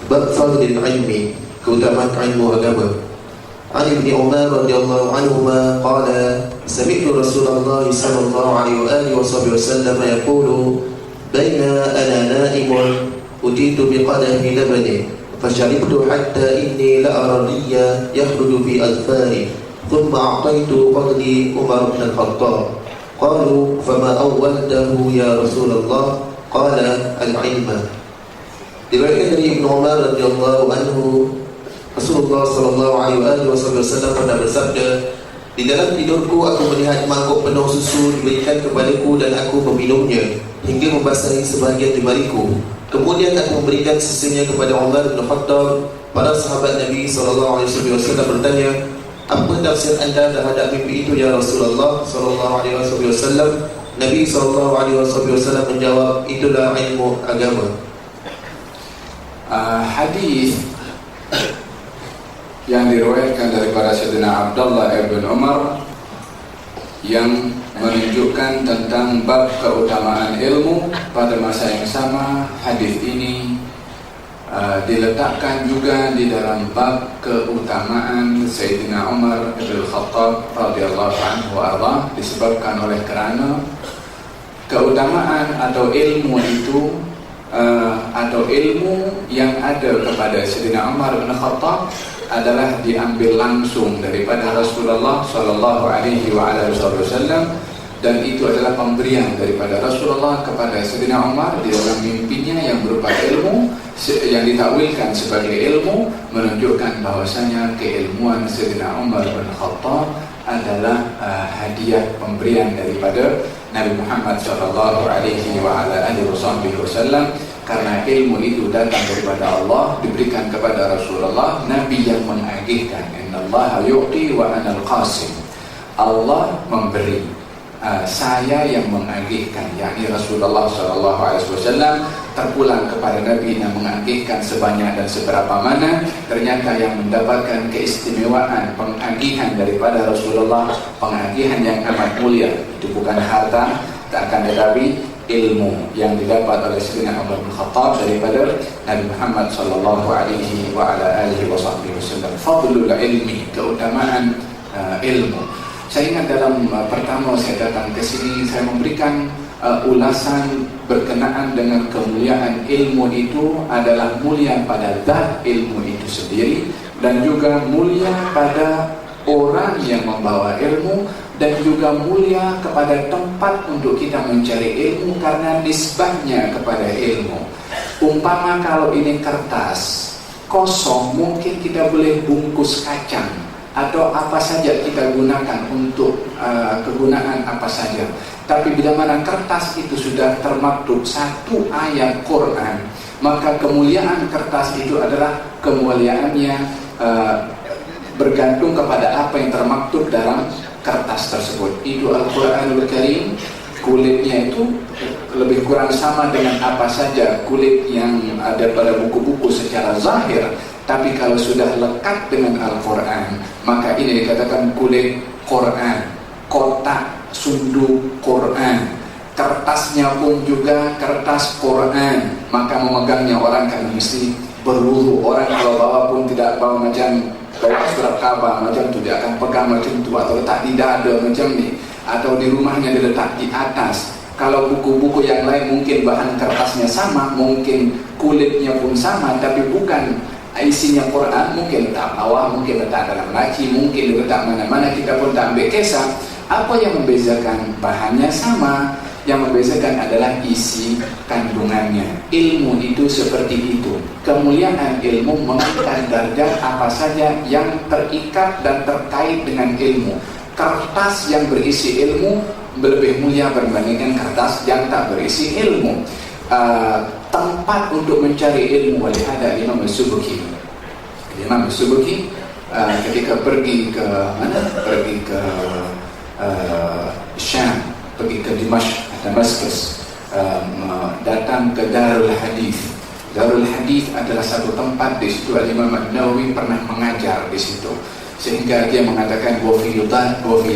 Bab fadlil ilmi, keutamaan ilmu agama. An Ibni Umar radhiyallahu anhuma qala sami'tu Rasulullah sallallahu alaihi wasallam yaqulu baina ana na'imun utitu biqadahi labanin fasharibtu hatta inni la'ara riya yakhruju fi adfari thumma a'taitu fadli Umar bin al-Khattab. Qalu fama awwaltahu ya Rasulullah? Qala al-ilma. Diriwayatkan dari Ibnu Umar radhiyallahu anhu, Rasulullah sallallahu alaihi wasallam pernah bersabda, di dalam tidurku aku melihat mangkuk penuh susu diberikan kepadaku dan aku meminumnya hingga membasahi sebahagian jemariku. Kemudian aku memberikan sisanya kepada Umar bin Khattab. Para sahabat Nabi sallallahu alaihi wasallam bertanya, apa tafsir anda terhadap mimpi itu ya Rasulullah sallallahu alaihi wasallam? Nabi sallallahu alaihi wasallam menjawab, itulah ilmu agama. Hadis yang diriwayatkan daripada Sayyidina Abdullah ibn Umar yang menunjukkan tentang bab keutamaan ilmu. Pada masa yang sama, hadis ini diletakkan juga di dalam bab keutamaan Sayyidina Umar bin Khattab radhiyallahu anhu arda, disebabkan oleh kerana keutamaan atau ilmu itu atau ilmu yang ada kepada Sayyidina Umar bin Khattab adalah diambil langsung daripada Rasulullah sallallahu alaihi wasallam, dan itu adalah pemberian daripada Rasulullah kepada Sayyidina Umar di dalam mimpinya yang berupa ilmu yang ditakwilkan sebagai ilmu, menunjukkan bahwasanya keilmuan Sayyidina Umar bin Khattab adalah hadiah pemberian daripada Nabi Muhammad sallallahu alaihi wasallam, karena ilmu itu datang daripada Allah, diberikan kepada Rasulullah, Nabi yang menagihkan. Innallaha yu'ti wa anal qasim. Allah memberi, saya yang mengagihkan, yakni Rasulullah sallallahu alaihi wasallam terpulang kepada Nabi yang mengagihkan sebanyak dan seberapa mana. Ternyata yang mendapatkan keistimewaan pengagihan daripada Rasulullah, pengagihan yang amat mulia, itu bukan harta, tak akan tetapi ilmu yang didapat oleh Sayyidina Umar bin Khattab daripada Nabi Muhammad sallallahu alaihi wasallam. Fadlul ilmi, keutamaan ilmu. Saya ingat dalam pertama saya datang ke sini, saya memberikan ulasan berkenaan dengan kemuliaan ilmu itu adalah mulia pada zat ilmu itu sendiri, dan juga mulia pada orang yang membawa ilmu, dan juga mulia kepada tempat untuk kita mencari ilmu karena nisbahnya kepada ilmu. Umpama kalau ini kertas kosong, mungkin kita boleh bungkus kacang atau apa saja kita gunakan untuk kegunaan apa saja. Tapi bila mana kertas itu sudah termaktub satu ayat Quran, maka kemuliaan kertas itu adalah kemuliaannya bergantung kepada apa yang termaktub dalam kertas tersebut. Itu Al-Quranul Karim, kulitnya itu lebih kurang sama dengan apa saja kulit yang ada pada buku-buku secara zahir, tapi kalau sudah lekat dengan Al-Quran, maka ini dikatakan kulit Quran, kotak sunduk Quran, kertasnya pun juga kertas Quran, maka memegangnya orang kan mesti berwudu. Orang kalau bawa pun tidak bawa macam bawa surat khabar macam tu, dia akan pegang macam tu, atau letak di dada macam ni, atau di rumahnya dia letak di atas. Kalau buku-buku yang lain mungkin bahan kertasnya sama, mungkin kulitnya pun sama, tapi bukan isinya Quran, mungkin letak bawah, mungkin letak dalam laci, mungkin letak mana-mana, kita pun tak ambil kisah. Apa yang membezakan? Bahannya sama, yang membezakan adalah isi kandungannya. Ilmu itu seperti itu. Kemuliaan ilmu mengangkat darjat apa saja yang terikat dan terkait dengan ilmu. Kertas yang berisi ilmu lebih mulia berbandingkan kertas yang tak berisi ilmu. Tempat untuk mencari ilmu, oleh ada Imam As-Subki. Imam As-Subki ketika pergi ke mana? Pergi ke Syam, pergi ke Damaskus, datang ke Darul Hadis. Darul Hadis adalah satu tempat, di situ Imam An-Nawawi pernah mengajar di situ, sehingga dia mengatakan wa fi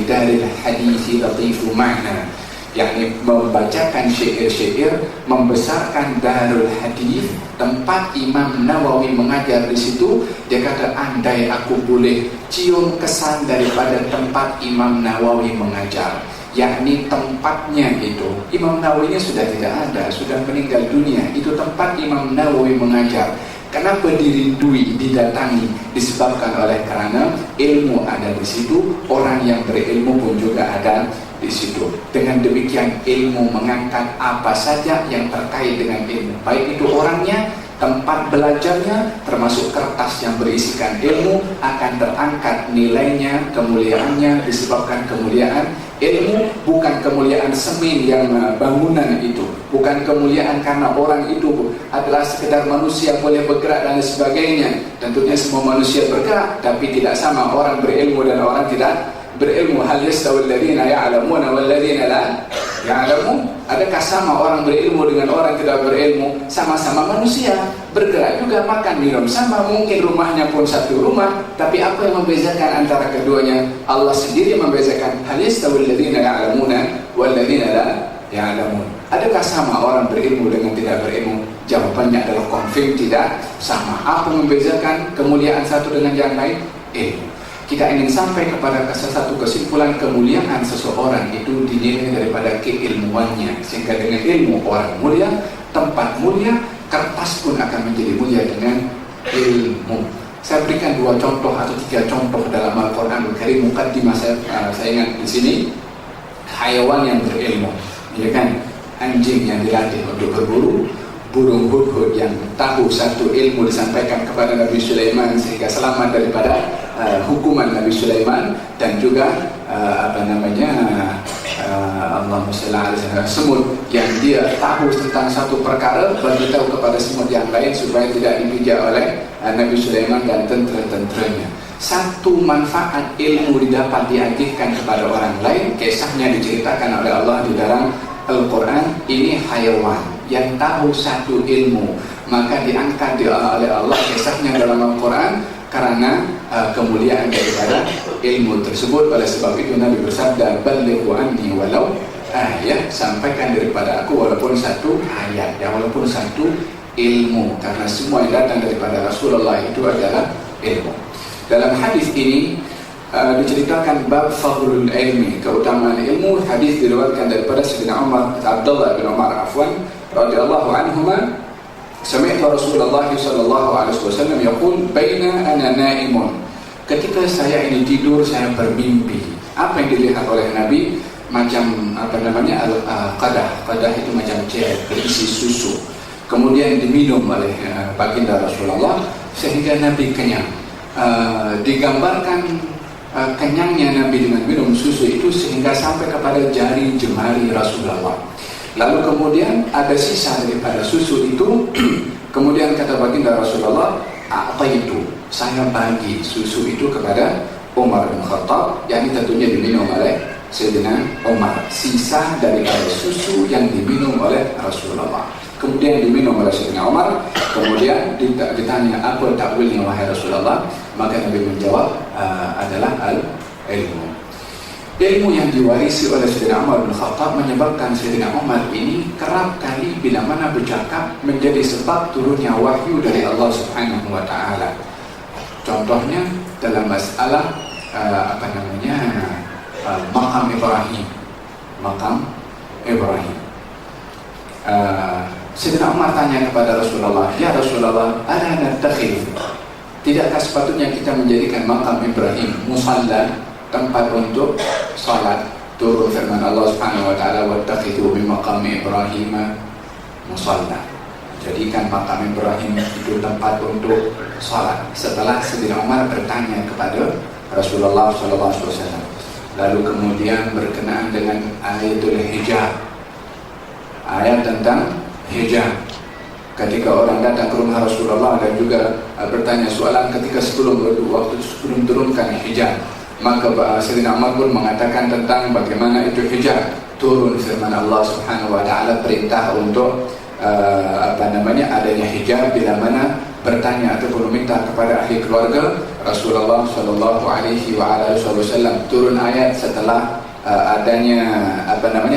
daril hadis latifu ma'na. yakni membacakan syair-syair, membesarkan Darul Hadis, tempat Imam Nawawi mengajar di situ. Dia kata, andai aku boleh cium kesan daripada tempat Imam Nawawi mengajar, yakni tempatnya itu, Imam Nawawi sudah tidak ada, sudah meninggal dunia. Itu tempat Imam Nawawi mengajar. Kenapa dirindui, didatangi? Disebabkan oleh kerana ilmu ada di situ, orang yang berilmu pun juga ada di situ. Dengan demikian ilmu mengangkat apa saja yang terkait dengan ilmu, baik itu orangnya, tempat belajarnya, termasuk kertas yang berisikan ilmu, akan terangkat nilainya, kemuliaannya. Disebabkan kemuliaan ilmu bukan kemuliaan semen yang bangunan itu, bukan kemuliaan karena orang itu adalah sekedar manusia boleh bergerak dan sebagainya. Tentunya semua manusia bergerak, tapi tidak sama orang berilmu dan orang tidak berilmu. Hal yastawil ladzina ya'lamuna wal ladzina la ya'lamun? Adakah sama orang berilmu dengan orang tidak berilmu? Sama-sama manusia, bergerak juga, makan minum sama, mungkin rumahnya pun satu rumah, tapi apa yang membezakan antara keduanya? Allah sendiri membezakan. Hal yastawil ladzina ya'lamuna wal ladzina la ya'lamun? Adakah sama orang berilmu dengan tidak berilmu? Jawabannya adalah confirm tidak sama. Apa membezakan kemuliaan satu dengan yang lain? Ilmu. Kita ingin sampai kepada satu kesimpulan, kemuliaan seseorang itu dinilai daripada keilmuannya. Sehingga dengan ilmu orang mulia, tempat mulia, kertas pun akan menjadi mulia dengan ilmu. Saya berikan 2 contoh atau 3 contoh dalam Al-Quranul Karim. Mukaddimah saya ingat di sini, hayawan yang berilmu, ya kan? Anjing yang dilatih untuk berburu, burung hudhud yang tahu satu ilmu disampaikan kepada Nabi Sulaiman sehingga selamat daripada hukuman Nabi Sulaiman, dan juga Allahumma shalli ala sayyidina, semut yang dia tahu tentang satu perkara, beritahu kepada semut yang lain supaya tidak dipijak oleh Nabi Sulaiman dan tentera-tenteranya. Satu manfaat ilmu didapat diagihkan kepada orang lain. Kisahnya diceritakan oleh Allah di dalam Al-Quran. Ini hayawan yang tahu satu ilmu, maka diangkat oleh Allah kisahnya dalam Al-Quran karena kemuliaan daripada ilmu tersebut. Oleh sebab itu Nabi bersabda, balighu anni walau ayat, sampaikan daripada aku walaupun satu ayat, ya, walaupun satu ilmu, karena semua yang datang daripada Rasulullah itu adalah ilmu. Dalam hadis ini diceritakan bab fadlul ilmi, keutamaan ilmu. Hadis diriwayatkan daripada Sayyidina Abdullah bin Umar radhiyallahu anhuma, sami'tu Rasulullah sallallahu alaihi wasallam yaqul baina ana naimun, ketika saya ini tidur saya bermimpi. Apa yang dilihat oleh Nabi? Macam qadah itu macam cek berisi susu, kemudian diminum oleh baginda Rasulullah sehingga Nabi kenyang. Digambarkan kenyangnya Nabi dengan minum susu itu sehingga sampai kepada jari jemari Rasulullah. Lalu kemudian ada sisa daripada susu itu. Kemudian kata baginda Rasulullah, apa itu? Saya bagi susu itu kepada Umar bin Khattab, yang tentunya diminum oleh Sayyidina Umar. Sisa daripada susu yang diminum oleh Rasulullah, kemudian diminum oleh Sayyidina Umar. Kemudian ditanya, apa takwilnya wahai Rasulullah? Maka Nabi menjawab, adalah al-ilmu. Ilmu yang diwarisi oleh Sayyidina Umar bin Khattab menyebabkan Sayyidina Umar ini kerap kali bila mana bercakap menjadi sebab turunnya wahyu dari Allah Subhanahu wa taala. Contohnya dalam masalah maqam Ibrahim. Sayyidina Umar tanya kepada Rasulullah, ya Rasulullah, ala nattakhidh, tidakkah sepatutnya kita menjadikan maqam Ibrahim musalla, tempat untuk salat? Turun firman Allah Subhanahu wa taala, wattakhidhu min maqami Ibrahim musalla, jadikan makam Ibrahim itu tempat untuk salat. Setelah Sayyidina Umar bertanya kepada Rasulullah sallallahu alaihi wasallam, lalu kemudian berkenaan dengan ayatul hijab, ayat tentang hijab. Ketika orang datang ke rumah Rasulullah dan juga bertanya soalan ketika sebelum turunkan hijab, maka Sayyidina Umar pun mengatakan tentang bagaimana itu hijab. Turun firman Allah Subhanahu wa taala, perintah untuk adanya hijab bila mana bertanya ataupun meminta kepada ahli keluarga Rasulullah sallallahu alaihi wasallam. Turun ayat setelah adanya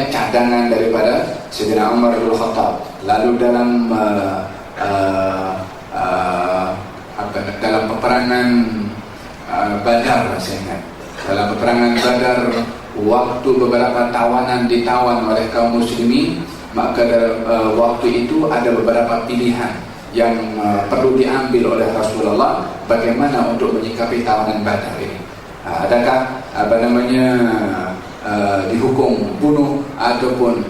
cadangan daripada Sayyidina Umar bin Khattab. Lalu dalam dalam peperangan Badar, saya ingat, dalam peperangan Badar, waktu beberapa tawanan ditawan oleh kaum muslimin, maka waktu itu ada beberapa pilihan yang perlu diambil oleh Rasulullah bagaimana untuk menyikapi tawanan Badar ini. Adakah dihukum bunuh ataupun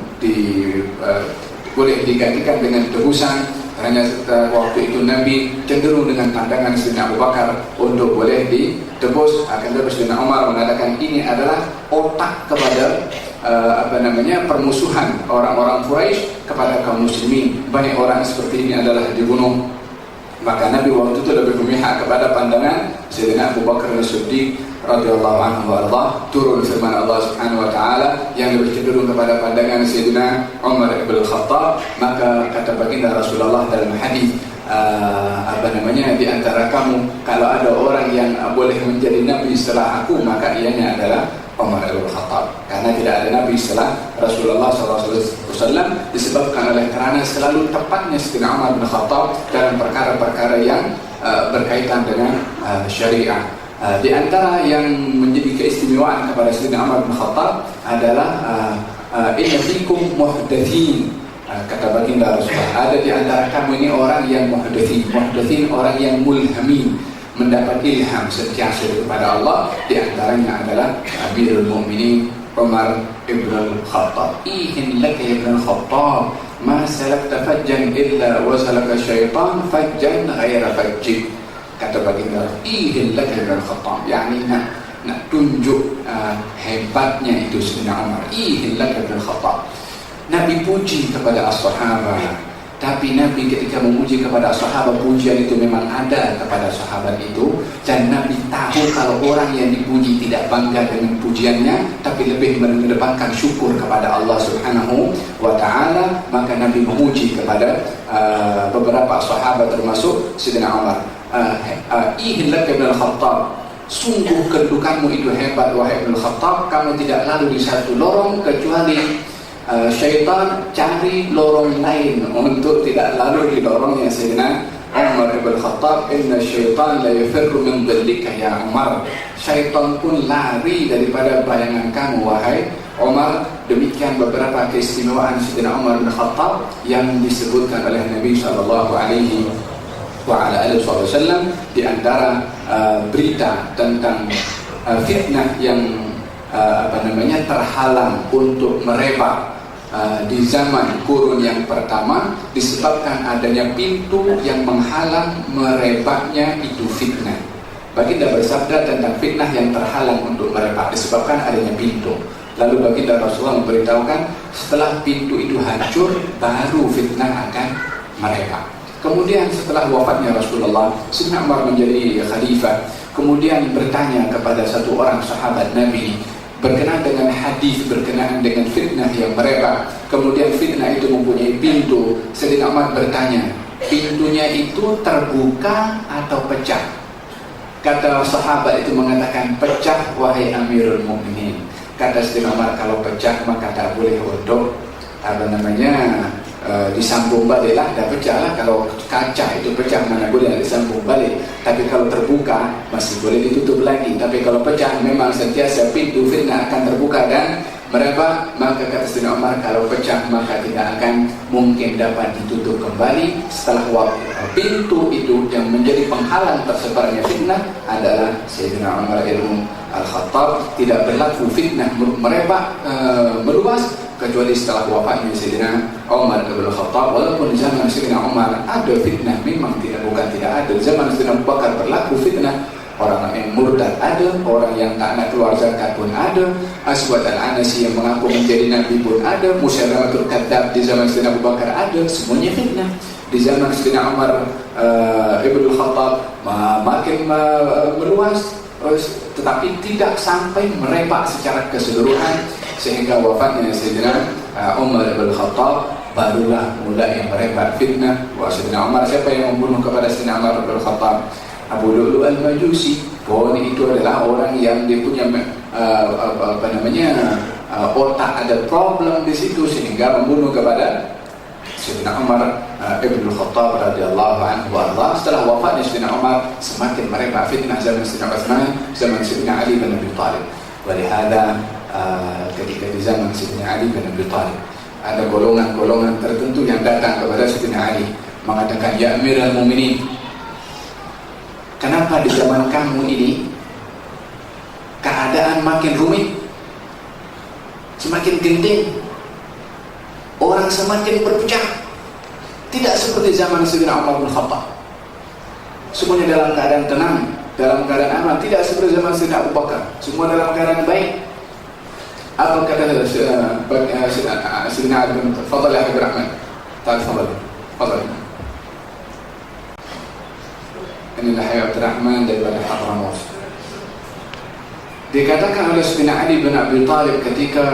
boleh digantikan dengan tebusan? Karena waktu itu Nabi cenderung dengan pandangan Sayyidina Abu Bakar untuk boleh ditebus. Akan tetapi Sayyidina Umar mengatakan ini adalah otak kepada permusuhan orang-orang Quraisy kepada kaum muslimin. Banyak orang seperti ini adalah dibunuh. Maka Nabi waktu itu lebih memihak kepada pandangan Sayyidina Abu Bakar As-Siddiq radhiyallahu anhu warḍah. Turun firman Allah Subhanahu wa taala yang lebih cenderung kepada pandangan Sayyidina Umar bin Khattab. Maka kata baginda Rasulullah dalam hadis, di antara kamu kalau ada orang yang boleh menjadi nabi setelah aku, maka ianya adalah Umar bin Khattab. Karena tidak ada nabi setelah Rasulullah SAW, disebabkan oleh karena selalu tepatnya Sayyidina Umar bin Khattab dalam perkara-perkara yang berkaitan dengan syariah. Di antara yang menjadi keistimewaan kepada Sayyidina Umar bin Khattab adalah inna fikum muhdatsin. Kata baginda Rasulullah, ada di antara kamu ini orang yang muhdatsin, orang yang mulhamin, mendapat ilham sentiasa kepada Allah. Di antaranya adalah Amirul Mukminin Umar ibn al-Khattab. Ihin laka ibn al-Khattab ma salakta fajjan illa wa salaka syaitan fajjan ghaira fajjik. Kata baginda, ihin laka ibn al-Khattab, yakni nak tunjuk hebatnya itu Sayyidina Umar. Ihin laka ibn al-Khattab. Nabi puji kepada as-sahabat, tapi Nabi ketika memuji kepada sahabat, pujian itu memang ada kepada sahabat itu, dan Nabi tahu kalau orang yang dipuji tidak bangga dengan pujiannya, tapi lebih mengedepankan syukur kepada Allah Subhanahu wa ta'ala. Maka Nabi memuji kepada beberapa sahabat termasuk Sayyidina Umar. Ihin laka ibn al-Khattab, sungguh kedudukanmu itu hebat wahai ibn al-Khattab. Kamu tidak lalu di satu lorong kecuali syaitan cari lorong lain untuk tidak lalu di lorongnya Sayyidina Umar ibn Khattab. Inna syaitan la yafirru min dhillika ya Umar. Syaitan pun lari daripada bayangan kamu wahai Umar. Demikian beberapa keistimewaan Sayyidina Umar bin Khattab yang disebutkan oleh Nabi sallallahu alaihi wasallam. Di antara berita tentang fitnah yang terhalang untuk merebak di zaman kurun yang pertama, disebabkan adanya pintu yang menghalang merebaknya itu fitnah. Baginda bersabda tentang fitnah yang terhalang untuk merebak disebabkan adanya pintu. Lalu baginda Rasulullah memberitahukan setelah pintu itu hancur, baru fitnah akan merebak. Kemudian setelah wafatnya Rasulullah, Sayyidina Umar menjadi khalifah. Kemudian bertanya kepada satu orang sahabat Nabi berkenaan dengan hadis berkenaan dengan fitnah yang merebak. Kemudian fitnah itu mempunyai pintu. Sayyidina Umar bertanya, pintunya itu terbuka atau pecah? Kata sahabat itu mengatakan, pecah wahai Amirul Mukminin. Kata Sayyidina Umar, kalau pecah maka tak boleh untuk disambung balik lah, dah pecah lah. Kalau kaca itu pecah mana boleh disambung balik, tapi kalau terbuka masih boleh ditutup lagi. Tapi kalau pecah memang sentiasa pintu fitnah akan terbuka dan merebak. Maka kata Sayyidina Umar, kalau pecah maka tidak akan mungkin dapat ditutup kembali. Setelah pintu itu yang menjadi penghalang tersebarnya fitnah adalah Sayyidina Umar ibn al-Khattab. Tidak berlaku fitnah merebak meluas kecuali setelah wafatnya Sayyidina Umar bin Khattab. Walaupun di zaman Sayyidina Umar ada fitnah, memang bukan tidak ada. Di zaman Sayyidina Abu Bakar berlaku fitnah. Orang yang murtad ada, orang yang tak nak keluar zakat pun ada, Aswad al-Anasi yang mengaku menjadi nabi pun ada, Musailamatul Kadzdzab di zaman Sayyidina Abu Bakar ada. Semuanya fitnah. Di zaman Sayyidina Umar ibn Khattab makin meluas, tetapi tidak sampai merebak secara keseluruhan, sehingga wafatnya Sayyidina Umar bin Khattab barulah mulai merebak fitnah. Wah, Sayyidina Umar, siapa yang membunuh kepada Sayyidina Umar bin Khattab? Abu Lu'lu' al-Majusi, bahwa itu adalah orang yang dia punya otak ada problem di situ sehingga membunuh kepada Sayyidina Umar ibn Khattab radhiyallahu anhu warḍah. Setelah wafatnya Sayyidina Umar, semakin mereka fitnah zaman Sayyidina Utsman, zaman Sayyidina Ali bin Abi Thalib. Walihada ketika di zaman Sayyidina Ali bin Abi Thalib, ada golongan-golongan tertentu yang datang kepada Sayyidina Ali mengatakan, "Ya Amirul Mukminin, kenapa di zaman kamu ini keadaan makin rumit, semakin genting, orang semakin berpecah, tidak seperti zaman Sayyidina Umar bin Khattab, semuanya dalam keadaan tenang, dalam keadaan aman, tidak seperti zaman Sayyidina Abu Bakar, semua dalam keadaan baik." Apa kata Sayyidina Ali bin Fadl ya Habib Rahman? Fadl. Inilah Habib Rahman daripada Hadramaut. Dikatakan oleh Sayyidina Ali bin Abi Thalib ketika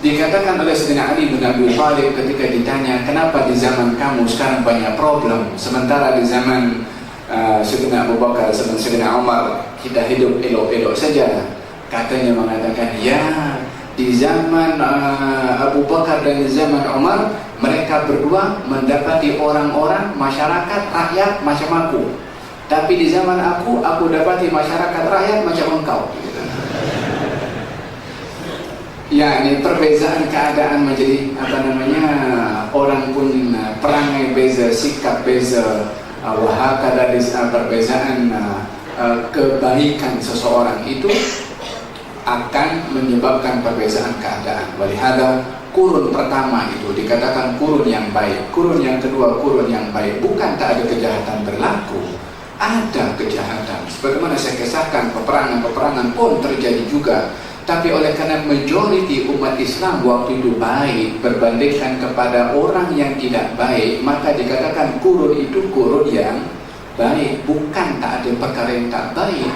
dikatakan oleh Sayyidina Ali bin Abi Thalib ketika ditanya, kenapa di zaman kamu sekarang banyak problem, sementara di zaman Sayyidina Abu Bakar, Sayyidina Umar kita hidup elok-elok saja. Katanya mengatakan, ya, di zaman Abu Bakar dan di zaman Umar, mereka berdua mendapati orang-orang, masyarakat, rakyat macam aku. Tapi di zaman aku dapati masyarakat, rakyat macam engkau. Ya, ini perbezaan keadaan menjadi orang pun perangai beza, sikap beza, wahakala perbezaan kebaikan seseorang itu akan menyebabkan perbezaan keadaan. Walihada kurun pertama itu dikatakan kurun yang baik, kurun yang kedua kurun yang baik. Bukan tak ada kejahatan berlaku, ada kejahatan. Sebagaimana saya kisahkan, peperangan pun terjadi juga. Tapi oleh karena majoriti umat Islam waktu itu baik berbandingkan kepada orang yang tidak baik, maka dikatakan kurun itu kurun yang baik. Bukan tak ada perkara yang tak baik.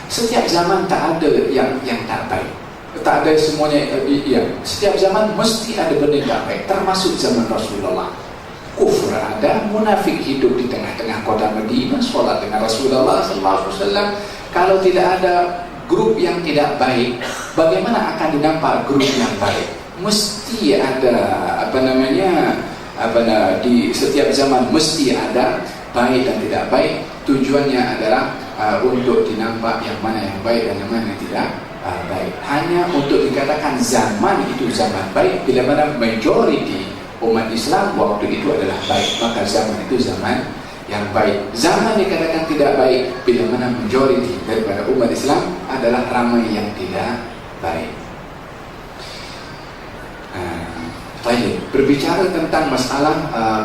Setiap zaman tak ada yang tak baik. Tak ada semuanya. Setiap zaman mesti ada benda yang tak baik. Termasuk zaman Rasulullah. Kufur ada, munafik hidup di tengah-tengah kota Madinah, sholat dengan Rasulullah SAW. Kalau tidak ada grup yang tidak baik, bagaimana akan dinampak grup yang baik? Mesti ada di setiap zaman mesti ada baik dan tidak baik. Tujuannya adalah untuk dinampak yang mana yang baik dan yang mana yang tidak baik. Hanya untuk dikatakan zaman itu zaman baik bila mana majority umat Islam waktu itu adalah baik, maka zaman itu zaman yang baik. Zaman dikatakan tidak baik bila mana majority daripada umat Islam adalah ramai yang tidak baik. Baik, berbicara tentang masalah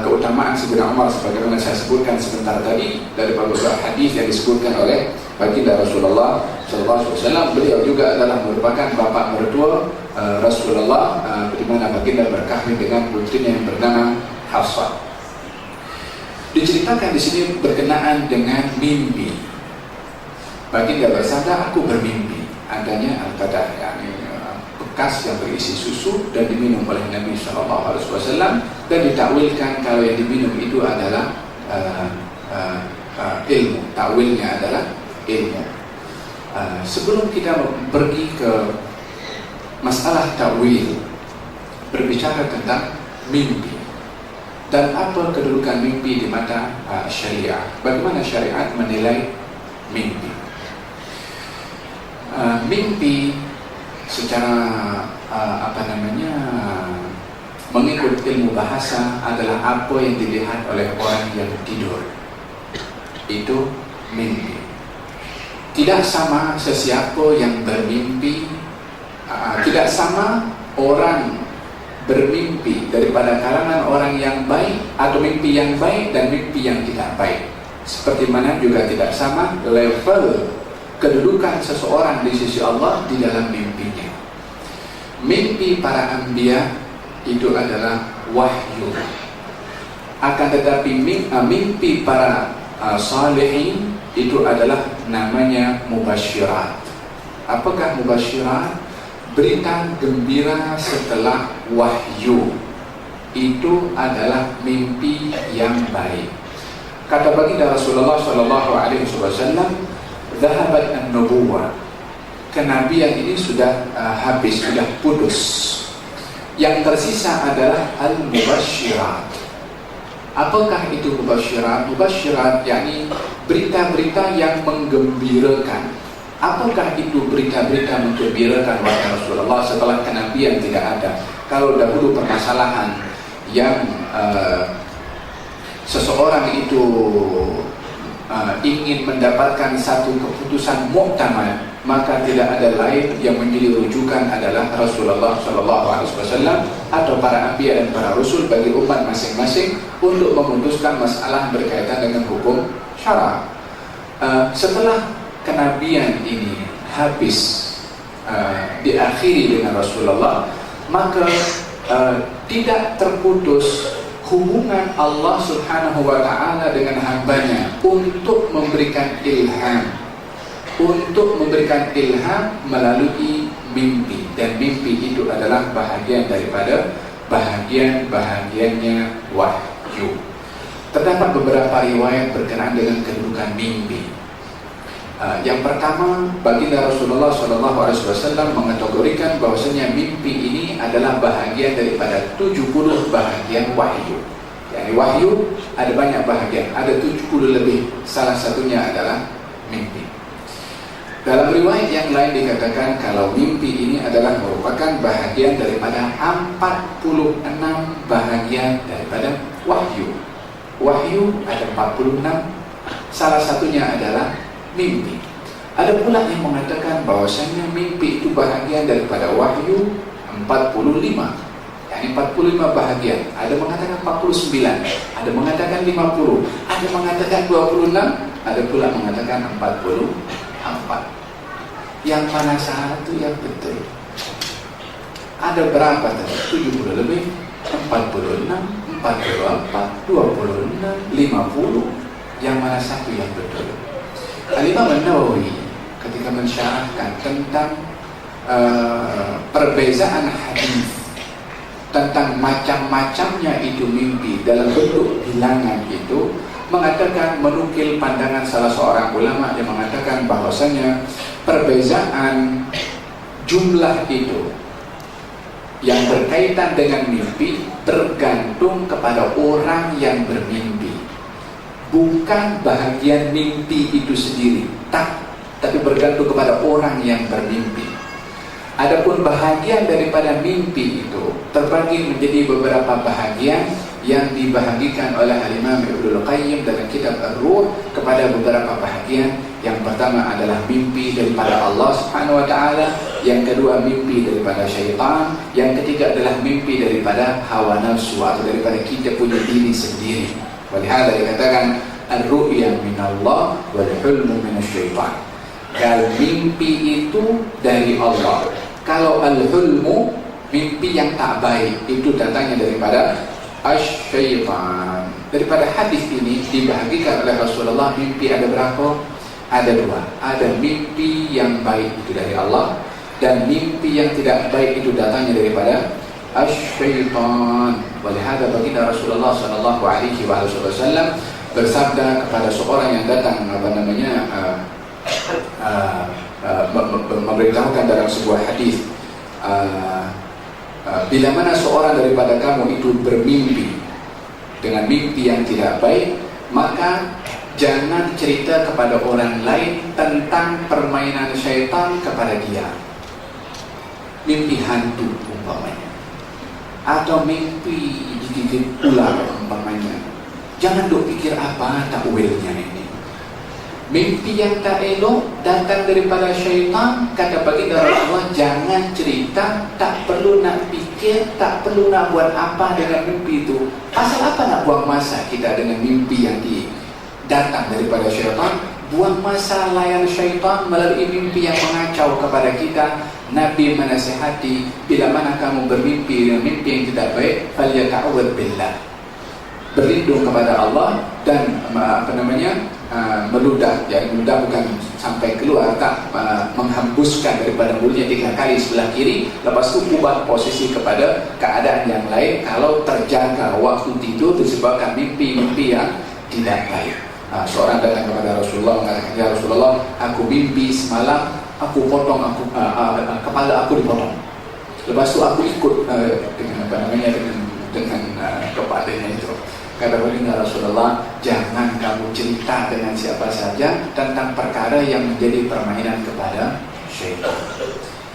keutamaan Sayyidina Umar sebagaimana saya sebutkan sebentar tadi dari beberapa hadis yang disebutkan oleh baginda Rasulullah SAW. Beliau juga adalah merupakan bapak mertua Rasulullah, di mana baginda berkahwin dengan putrinya yang bernama Hafsah. Diceritakan di sini berkenaan dengan mimpi. Baginda bersabda, aku bermimpi adanya al-qadah, bekas yang berisi susu dan diminum oleh Nabi SAW, dan ditakwilkan kalau yang diminum itu adalah ilmu. Takwilnya adalah ilmu. Sebelum kita pergi ke masalah takwil, berbicara tentang mimpi dan apa kedudukan mimpi di mata syariah. Bagaimana syariat menilai mimpi? Mimpi secara mengikut ilmu bahasa adalah apa yang dilihat oleh orang yang tidur. Itu mimpi. Tidak sama sesiapa yang bermimpi, tidak sama orang bermimpi daripada kalangan orang yang baik atau mimpi yang baik dan mimpi yang tidak baik. Seperti mana juga tidak sama level kedudukan seseorang di sisi Allah di dalam mimpinya. Mimpi para anbiya itu adalah wahyu. Akan tetapi mimpi para salihin itu adalah namanya mubasyirat. Apakah mubasyirat? Berita gembira setelah wahyu. itu adalah mimpi yang baik. Kata baginda Rasulullah sallallahu alaihi wasallam, "Dhahabat an-nubuwah." Kenabian ini sudah habis, sudah putus. Yang tersisa adalah al-mubasyirat. Apakah itu mubasyirat? Mubasyirat yakni berita-berita yang menggembirakan. Apakah itu berita-berita menggembirakan wahai Rasulullah setelah kenabian tidak ada? Kalau dahulu permasalahan yang seseorang itu ingin mendapatkan satu keputusan muktamad, maka tidak ada lain yang menjadi rujukan adalah Rasulullah SAW atau para anbiya dan para rasul bagi umat masing-masing untuk memutuskan masalah berkaitan dengan hukum syara. Setelah kenabian ini habis diakhiri dengan Rasulullah, maka tidak terputus hubungan Allah Subhanahu wa ta'ala dengan hambanya untuk memberikan ilham, melalui mimpi. Dan mimpi itu adalah bahagian daripada bahagiannya wahyu. Terdapat beberapa riwayat berkenaan dengan kedudukan mimpi. Yang pertama, baginda Rasulullah SAW mengategorikan bahwasanya mimpi ini adalah bahagian daripada 70 bahagian wahyu. Yani wahyu ada banyak bahagian, ada 70 lebih. Salah satunya adalah mimpi. Dalam riwayat yang lain dikatakan kalau mimpi ini adalah merupakan bahagian daripada 46 bahagian daripada wahyu. Wahyu ada 46, salah satunya adalah mimpi. Ada pula yang mengatakan bahwasanya mimpi itu bahagian daripada wahyu 45. Yani 45 bahagian. Ada mengatakan 49, ada mengatakan 50, ada mengatakan 26, ada pula mengatakan 44. Yang mana satu yang betul? Ada berapa tadi? 70 lebih, 46, 44, 26, 50. Yang mana satu yang betul? Al-Imam An-Nawawi ketika mensyarahkan tentang perbezaan hadis tentang macam-macamnya itu mimpi dalam bentuk bilangan itu, mengatakan, menukil pandangan salah seorang ulama yang mengatakan bahwasanya perbezaan jumlah itu yang berkaitan dengan mimpi tergantung kepada orang yang bermimpi, bukan bahagian mimpi itu sendiri, tapi bergantung kepada orang yang bermimpi. Adapun bahagian daripada mimpi itu terbagi menjadi beberapa bahagian yang dibahagikan oleh Al-Imam Ibnul Qayyim dalam kitab Ar-Ruh kepada beberapa bahagian. Yang pertama adalah mimpi daripada Allah Subhanahu wa ta'ala, yang kedua mimpi daripada syaitan, yang ketiga adalah mimpi daripada hawa nafsu atau daripada kita punya diri sendiri. Walihada dikatakan ar-ru'ya minallah wal hulmu minasyaitan. Kalau mimpi itu dari Allah, kalau al-hulmu, mimpi yang tak baik, itu datangnya daripada asy-syaitan. Daripada hadis ini dibahagikan oleh Rasulullah, mimpi ada berapa? Ada dua. Ada mimpi yang baik itu dari Allah, dan mimpi yang tidak baik itu datangnya daripada asy-syaitan. Walihada baginda Rasulullah sallallahu alaihi wasallam bersabda kepada seorang yang datang memberitahukan dalam sebuah hadis, bila mana seorang daripada kamu itu bermimpi dengan mimpi yang tidak baik, maka jangan cerita kepada orang lain tentang permainan syaitan kepada dia. Mimpi hantu umpamanya, atau mimpi digigit ular umpamanya, jangan duk pikir apa takwilnya ini. Mimpi yang tak elok datang daripada syaitan, kata baginda Rasulullah, jangan cerita, tak perlu nak fikir, tak perlu nak buat apa dengan mimpi itu. Pasal apa nak buang masa kita dengan mimpi yang datang daripada syaitan? Buang masa layan syaitan melalui mimpi yang mengacau kepada kita. Nabi menasihati, bila mana kamu bermimpi dengan mimpi yang tidak baik, falyata'awwadz billah, berlindung kepada Allah dan meludah, ya meludah bukan sampai keluar, tak menghembuskan daripada mulutnya 3 kali sebelah kiri, lepas itu ubah posisi kepada keadaan yang lain. Kalau terjaga waktu tidur disebabkan mimpi-mimpi yang tidak baik. Seorang datang kepada Rasulullah mengatakan, ya Rasulullah, aku mimpi semalam aku potong, kepala aku dipotong. Lepas itu aku ikut dengan kepalanya itu. Kata baginda Rasulullah, jangan kamu cerita dengan siapa saja tentang perkara yang menjadi permainan kepada syaitan.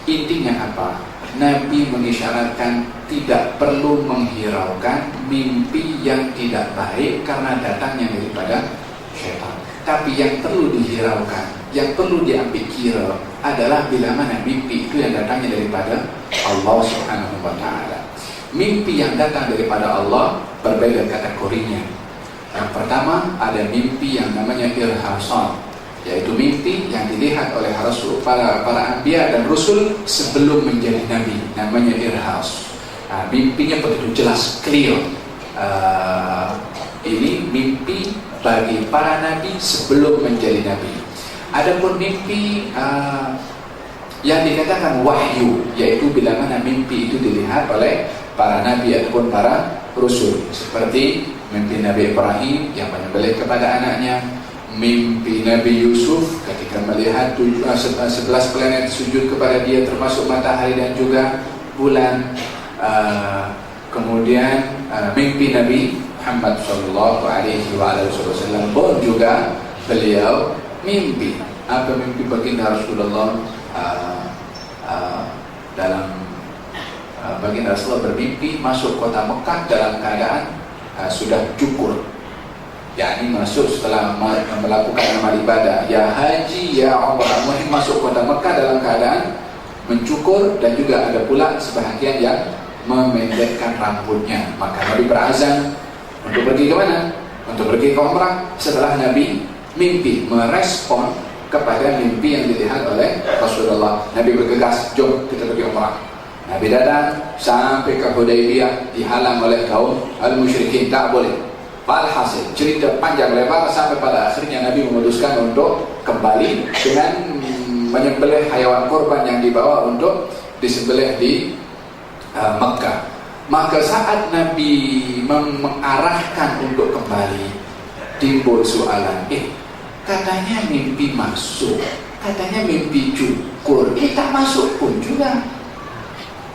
Intinya apa? Nabi mengisyaratkan tidak perlu menghiraukan mimpi yang tidak baik karena datangnya daripada syaitan. Tapi yang perlu dihiraukan, yang perlu diambil kira adalah bila mana mimpi itu yang datangnya daripada Allah Subhanahu wa Ta'ala. Mimpi yang datang daripada Allah berbeda kategorinya. Yang pertama, ada mimpi yang namanya irhasan, yaitu mimpi yang dilihat oleh Rasul, para anbiya dan Rasul sebelum menjadi Nabi, namanya irhas. Mimpinya begitu jelas, clear. Ini mimpi bagi para Nabi sebelum menjadi Nabi. Adapun mimpi yang dikatakan wahyu, yaitu bila mana mimpi itu dilihat oleh para Nabi ataupun para Rasul, seperti mimpi Nabi Ibrahim yang menyembelih kepada anaknya, mimpi Nabi Yusuf ketika melihat 11 planet sujud kepada dia, termasuk matahari dan juga bulan. Kemudian mimpi Nabi Muhammad Sallallahu Alaihi Wasallam pun juga beliau mimpi. Apa mimpi baginda Rasulullah? Dalam baginda Rasulullah bermimpi masuk kota Mekah dalam keadaan sudah cukur, yakni masuk setelah melakukan amal ibadah, ya haji, ya umrah, masuk kota Mekah dalam keadaan mencukur, dan juga ada pula sebahagian yang memendekkan rambutnya. Maka Nabi berazam untuk pergi ke mana? Untuk pergi ke umrah. Setelah Nabi mimpi merespon kepada mimpi yang dilihat oleh Rasulullah, Nabi bergegas, jom kita pergi umrah. Nabi datang sampai ke Hudaybiyah, dihalang oleh kaum al-musyrikin, tak boleh. Walhasil, cerita panjang lebar sampai pada akhirnya Nabi memutuskan untuk kembali dengan menyembelih hayawan korban yang dibawa untuk disembelih di Mekah. Maka saat Nabi mengarahkan untuk kembali, timbul soalan, katanya mimpi masuk, katanya mimpi cukur, kita masuk pun juga.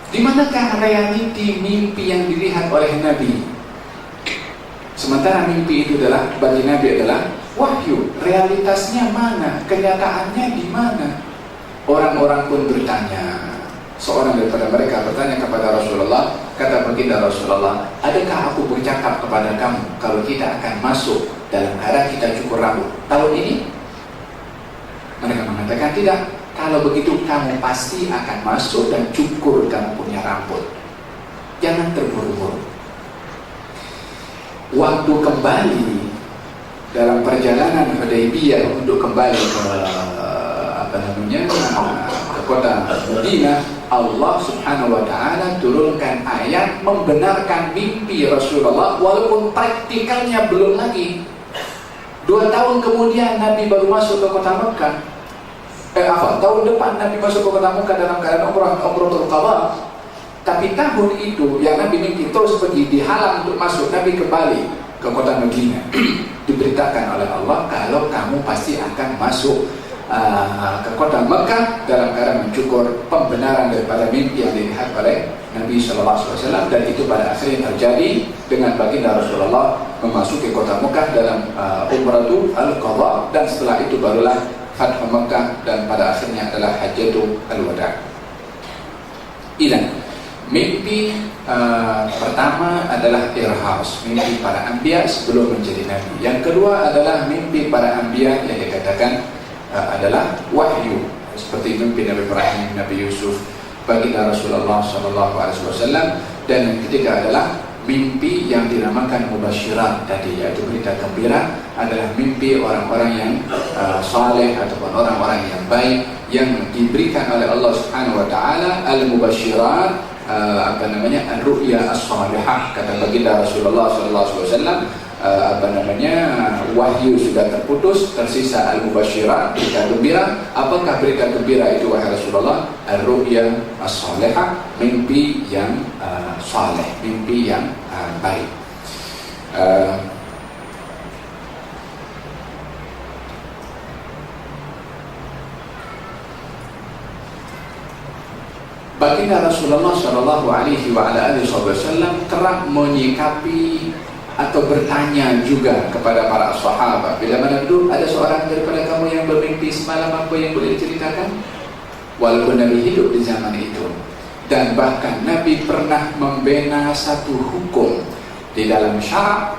Di manakah realiti mimpi yang dilihat oleh Nabi? Sementara mimpi itu adalah bagi Nabi adalah wahyu. Realitasnya mana? Kenyataannya di mana? Orang-orang pun bertanya. Seorang daripada mereka bertanya kepada Rasulullah, kata baginda Rasulullah, adakah aku bercakap kepada kamu kalau kita akan masuk dalam keadaan kita cukur rambut tahun ini? Mereka mengatakan tidak. Kalau begitu kamu pasti akan masuk dan cukur kamu punya rambut. Jangan terburu-buru. Waktu kembali dalam perjalanan Hudaybiyah untuk kembali ke kota Madinah, Allah Subhanahu wa Ta'ala turunkan ayat membenarkan mimpi Rasulullah, walaupun praktikalnya belum lagi. 2 tahun kemudian Nabi baru masuk ke kota Mekah. Tahun depan Nabi masuk ke kota Mekah dalam keadaan umratul qadha. Tapi tahun itu yang Nabi mimpi terus pergi, dihalang untuk masuk, Nabi kembali ke kota Madinah. Diberitakan oleh Allah, kalau kamu pasti akan masuk ke kota Mekah dalam keadaan mencukur, pembenaran daripada mimpi yang dilihat oleh Nabi SAW. Dan itu pada akhirnya terjadi dengan baginda Rasulullah memasuki kota Mekah dalam umratul qadha, dan setelah itu barulah Fathu Mekah, dan pada akhirnya adalah Hajjatul Wada. Idan, mimpi pertama adalah irhas, mimpi para anbiya sebelum menjadi nabi. Yang kedua adalah mimpi para anbiya yang dikatakan adalah wahyu, seperti mimpi Nabi Ibrahim, Nabi Yusuf, baginda Rasulullah SAW. Dan yang ketiga adalah mimpi yang dinamakan mubasyirat tadi, yaitu berita gembira, adalah mimpi orang-orang yang saleh ataupun orang-orang yang baik yang diberikan oleh Allah Subhanahu wa Ta'ala. Al-mubasyirat ar-ru'ya as-salihah, kata baginda Rasulullah SAW, wahyu sudah terputus, tersisa al-mubasyirat, berita gembira. Apakah berita gembira itu wahai Rasulullah? Ar-ru'ya as-salihah, mimpi yang saleh, mimpi yang baik. Baginda Rasulullah Shallallahu Alaihi Wasallam telah menyikapi atau bertanya juga kepada para sahabat. Bila mana dulu ada seorang daripada kamu yang bermimpi semalam, apa yang boleh diceritakan? Walaupun Nabi hidup di zaman itu, dan bahkan Nabi pernah membina satu hukum di dalam syarak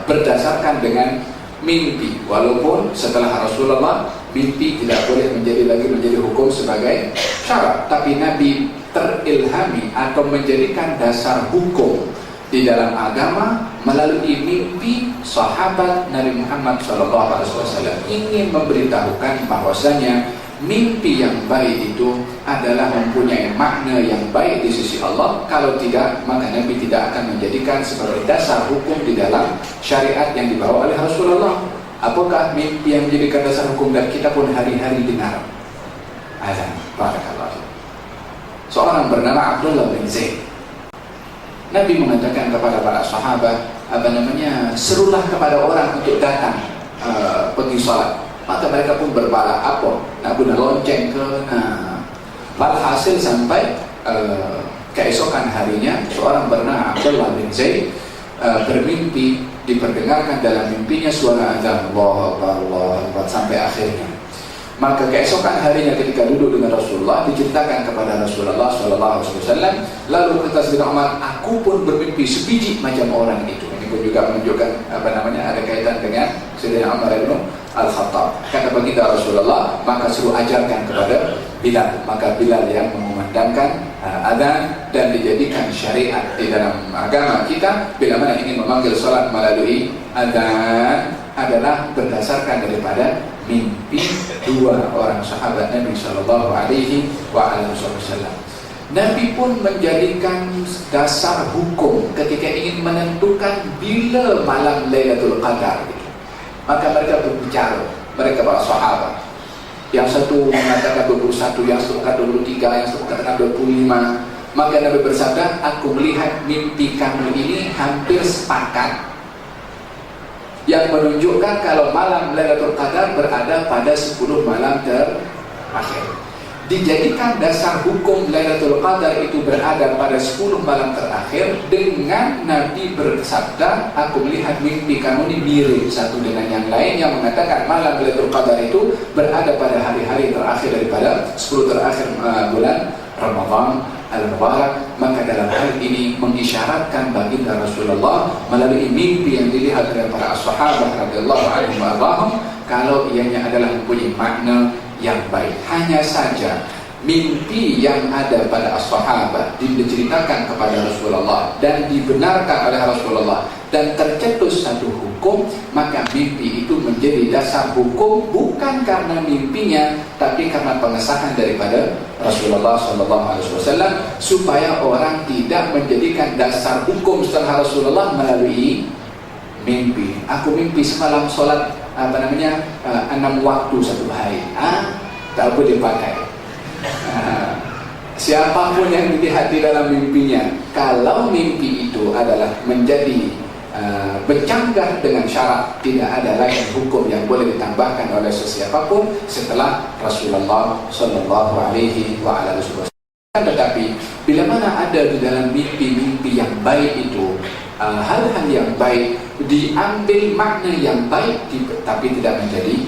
berdasarkan dengan mimpi. Walaupun setelah Rasulullah, mimpi tidak boleh menjadi hukum sebagai syarat, tapi Nabi terilhami atau menjadikan dasar hukum di dalam agama melalui mimpi. Sahabat Nabi Muhammad SAW ingin memberitahukan bahwasanya mimpi yang baik itu adalah mempunyai makna yang baik di sisi Allah. Kalau tidak, maka Nabi tidak akan menjadikan sebagai dasar hukum di dalam syariat yang dibawa oleh Rasulullah. Apakah mimpi yang menjadikan dasar hukum dan kita pun hari-hari dengar? Azan, barakallah. Seorang bernama Abdullah bin Zaid. Nabi mengatakan kepada para sahabat, serulah kepada orang untuk datang pergi salat. Maka mereka pun berbala, apa? Nak guna lonceng ke? Walhasil sampai keesokan harinya, seorang bernama Abdullah bin Zaid bermimpi, diperdengarkan dalam mimpinya suara azan Allah Akbar sampai akhirnya. Maka keesokan harinya ketika duduk dengan Rasulullah, diceritakan kepada Rasulullah SAW. Lalu kata Sayyidina Umar, aku pun bermimpi sebiji macam orang itu. Ini pun juga menunjukkan ada kaitan dengan Sayyidina Umar bin Al-Khattab. Kata baginda Rasulullah, maka suruh ajarkan kepada Bilal. Maka Bilal yang mengumandangkan adzan, dan dijadikan syariat di dalam agama kita. Bila mana ingin memanggil salat melalui adzan adalah berdasarkan daripada mimpi dua orang sahabat Nabi Sallallahu Alaihi Wasallam. Nabi pun menjadikan dasar hukum ketika ingin menentukan bila malam Lailatul Qadar. Maka mereka berbicara, mereka para sahabat. Yang satu mengatakan 21, yang satu mengatakan 23, yang satu mengatakan 25. Maka Nabi bersabda, aku melihat mimpi kamu ini hampir sepakat, yang menunjukkan kalau malam Lailatul Qadar berada pada 10 malam terakhir. Dijadikan dasar hukum Lailatul Qadar itu berada pada 10 malam terakhir dengan Nabi bersabda, aku melihat mimpi kamu ini mirip satu dengan yang lain, yang mengatakan malam Lailatul Qadar itu berada pada hari-hari terakhir daripada 10 terakhir bulan Ramadan Al-Mubarak. Maka dalam hal ini mengisyaratkan baginda Rasulullah melalui mimpi yang dilihat oleh para sahabat radhiyallahu anhum kalau ianya adalah mempunyai makna yang baik. Hanya saja mimpi yang ada pada sahabat diceritakan kepada Rasulullah dan dibenarkan oleh Rasulullah dan tercetus satu hukum, maka mimpi itu menjadi dasar hukum bukan karena mimpinya, tapi karena pengesahan daripada Rasulullah SAW, supaya orang tidak menjadikan dasar hukum setelah Rasulullah melalui mimpi. Aku mimpi semalam solat 6 waktu satu hari. Tak boleh pakai. Siapapun yang dilihat di dalam mimpinya, kalau mimpi itu adalah menjadi bercanggah dengan syarat, tidak ada lagi hukum yang boleh ditambahkan oleh sesiapapun setelah Rasulullah Sallallahu Alaihi Wasallam. Tetapi bila mana ada di dalam mimpi-mimpi yang baik itu hal-hal yang baik, diambil makna yang baik, tapi tidak menjadi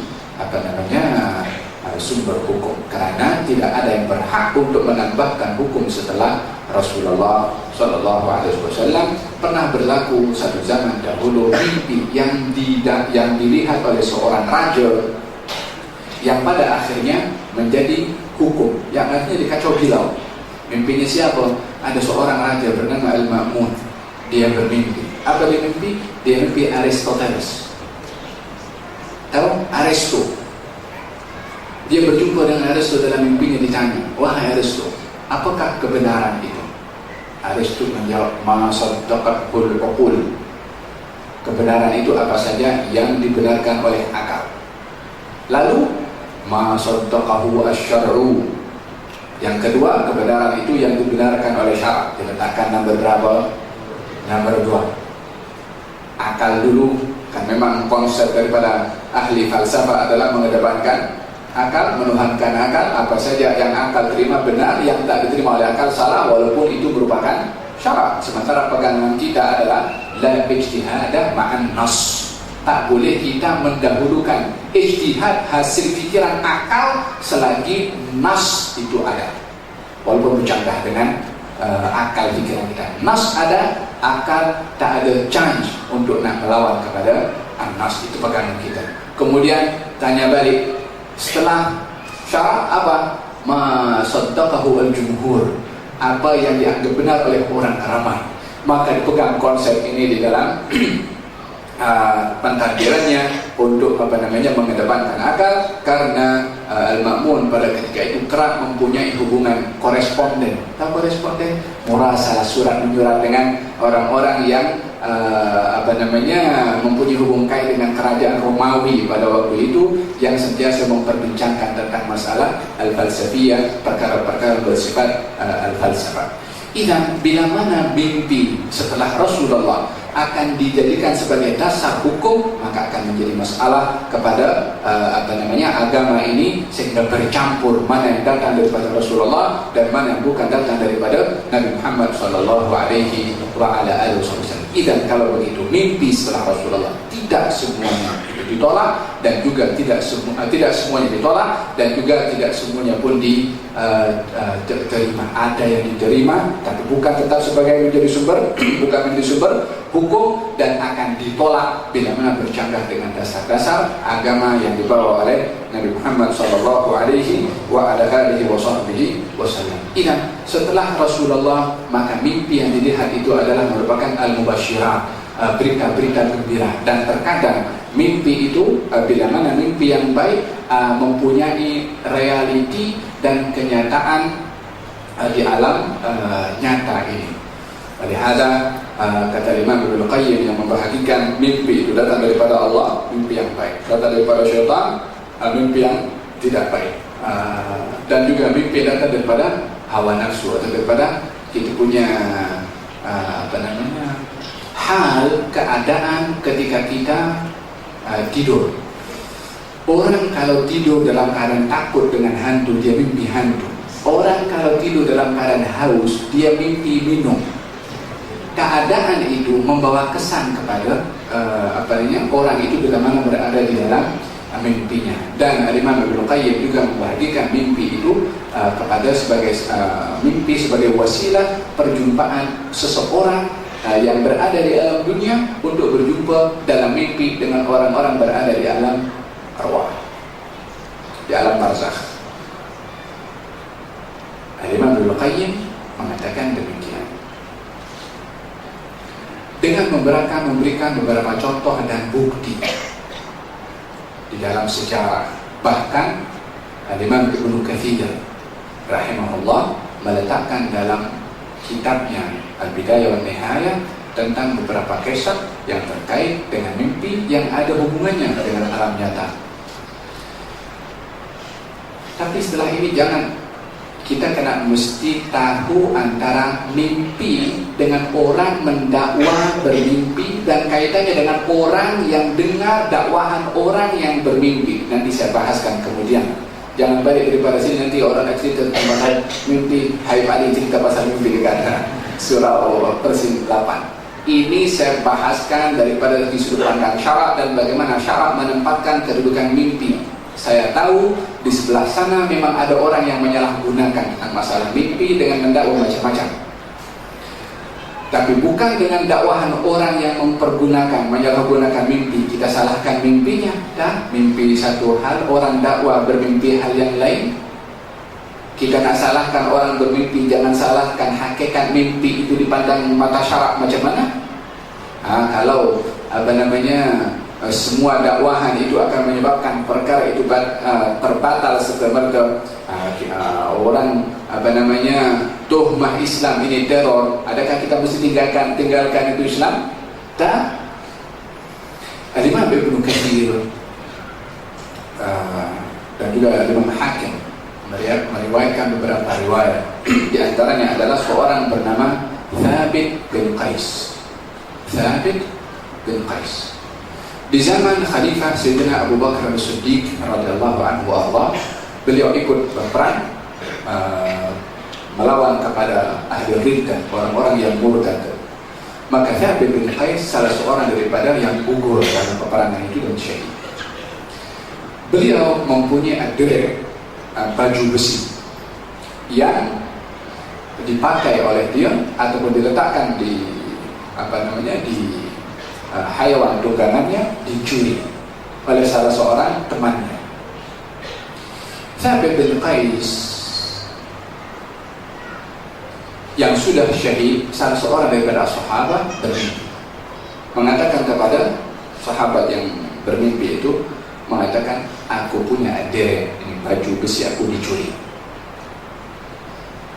sumber hukum, karena tidak ada yang berhak untuk menambahkan hukum setelah Rasulullah SAW. Pernah berlaku satu zaman dahulu mimpi yang dilihat oleh seorang raja, yang pada akhirnya menjadi hukum, yang akhirnya dikacau bilau. Mimpinya siapa? Ada seorang raja bernama Al-Ma'mun. Dia bermimpi. Apa dia mimpi? Dia mimpi Aristoteles. Tahu? Aristo. Dia berjumpa dengan Aristo dalam mimpinya, ditanya, wahai Aristo, apakah kebenaran itu? Aristo menjawab, ma saddaqatul uqul. Kebenaran itu apa saja yang dibenarkan oleh akal. Lalu ma saddaqahu asy-syar'u. Yang kedua, kebenaran itu yang dibenarkan oleh syarak. Diletakkan nomor berapa? Nomor 2. Akal dulu, kan memang konsep daripada ahli falsafah adalah mengedepankan akal, menuhankan akal. Apa saja yang akal terima benar, yang tak diterima oleh akal salah, walaupun itu merupakan syarak. Sementara pegangan kita adalah la ijtihadah ma'an nas. Tak boleh kita mendahulukan ijtihad hasil pikiran akal selagi nas itu ada, walaupun bercanggah dengan akal pikiran kita. Nas ada, akal tak ada chance untuk nak melawan kepada nas. Itu pegangan kita. Kemudian tanya balik, setelah syarak apa? Ma saddaqahu al-jumhur. Apa yang dianggap benar oleh orang ramai. Maka dipegang konsep ini di dalam pentadbirannya untuk mengedepankan akal, karena al-ma'mun pada ketika itu kerap mempunyai hubungan koresponden. Tahu koresponden? Murasalah, surat menyurat dengan orang-orang yang mempunyai hubungan kait dengan kerajaan Romawi pada waktu itu, yang sentiasa memperbincangkan tentang masalah al-falsafiyah, perkara-perkara bersifat al-falsafah. Bila mana mimpi setelah Rasulullah akan dijadikan sebagai dasar hukum, maka akan menjadi masalah kepada agama ini, sehingga bercampur mana yang datang daripada Rasulullah dan mana yang bukan datang daripada Nabi Muhammad sallallahu alaihi wasallam. Kalau begitu, mimpi setelah Rasulullah tidak semuanya ditolak, dan juga tidak semuanya ditolak, dan juga tidak semuanya pun diterima. Ada yang diterima, tapi bukan tetap sebagai menjadi sumber, bukan menjadi sumber hukum, dan akan ditolak bila mana bercanggah dengan dasar-dasar agama yang dibawa oleh Nabi Muhammad sallallahu alaihi wasallam. Setelah Rasulullah, maka mimpi yang dilihat itu adalah merupakan al-mubasyirat, berita-berita gembira. Dan terkadang mimpi itu, bila mana mimpi yang baik mempunyai realiti dan kenyataan di alam nyata ini. Walihada kata Imam Ibnu Qayyim yang membahagikan mimpi itu datang daripada Allah, mimpi yang baik. Datang daripada syaitan, mimpi yang tidak baik. Dan juga mimpi datang daripada hawa nafsu, atau daripada kita punya hal, keadaan ketika kita tidur. Orang kalau tidur dalam keadaan takut dengan hantu, dia mimpi hantu. Orang kalau tidur dalam keadaan haus, dia mimpi minum. Keadaan itu membawa kesan kepada orang itu bila mana berada di dalam mimpinya. Dan Imam Ibnu Qayyim juga membahagikan mimpi itu kepada sebagai mimpi sebagai wasilah perjumpaan seseorang yang berada di alam dunia untuk berjumpa dalam mimpi dengan orang-orang berada di alam arwah, di alam barzakh. Imam Ibnu Qayyim mengatakan demikian dengan memberikan beberapa contoh dan bukti di dalam sejarah. Bahkan Imam Ibnu Katsir rahimahullah meletakkan dalam kitabnya Al-Bidayah wa Nihayah tentang beberapa kisah yang terkait dengan mimpi yang ada hubungannya dengan alam nyata. Tapi setelah ini kita kena mesti tahu antara mimpi dengan orang mendakwa bermimpi, dan kaitannya dengan orang yang dengar dakwahan orang yang bermimpi. Nanti saya bahaskan kemudian. Jangan balik daripada sini nanti orang cerita tentang pasal mimpi. Hai Pak Ali cerita pasal mimpi dekat surah Persin 8. Ini saya bahaskan daripada sudut pandang syarak dan bagaimana syarak menempatkan kedudukan mimpi. Saya tahu di sebelah sana memang ada orang yang menyalahgunakan tentang masalah mimpi dengan mendakwa macam-macam. Tapi bukan dengan dakwahan orang yang menyalahgunakan mimpi kita salahkan mimpinya. Dan mimpi satu hal, orang dakwa bermimpi hal yang lain. Kita nak salahkan orang bermimpi, jangan salahkan hakikat mimpi itu dipandang mata syarak macam mana. Kalau semua dakwahan itu akan menyebabkan perkara itu terbatal serta-merta, orang tuhmah Islam ini teror, adakah kita mesti tinggalkan itu Islam? Tak. Al-Imam Ibnu Katsir dan juga Imam Hakim meriwayatkan beberapa riwayat. Di antaranya adalah seorang bernama Thabit bin Qais. Thabit bin Qais. Di zaman Khalifah Sayyidina Abu Bakar As-Siddiq radhiyallahu anhu Allah, beliau ikut berperang melawan kepada ahli riddah, orang-orang yang murtad. Maka Thabit bin Qais salah seorang daripada yang gugur dalam peperangan itu dan syahid. Beliau mempunyai adir baju besi yang dipakai oleh dia ataupun diletakkan di di hayawan tunggangannya, dicuri oleh salah seorang temannya. Thabit bin Qais yang sudah syahid, salah seorang daripada sahabat bermimpi, mengatakan kepada sahabat yang bermimpi itu, mengatakan, aku punya adir, ini baju besi aku dicuri,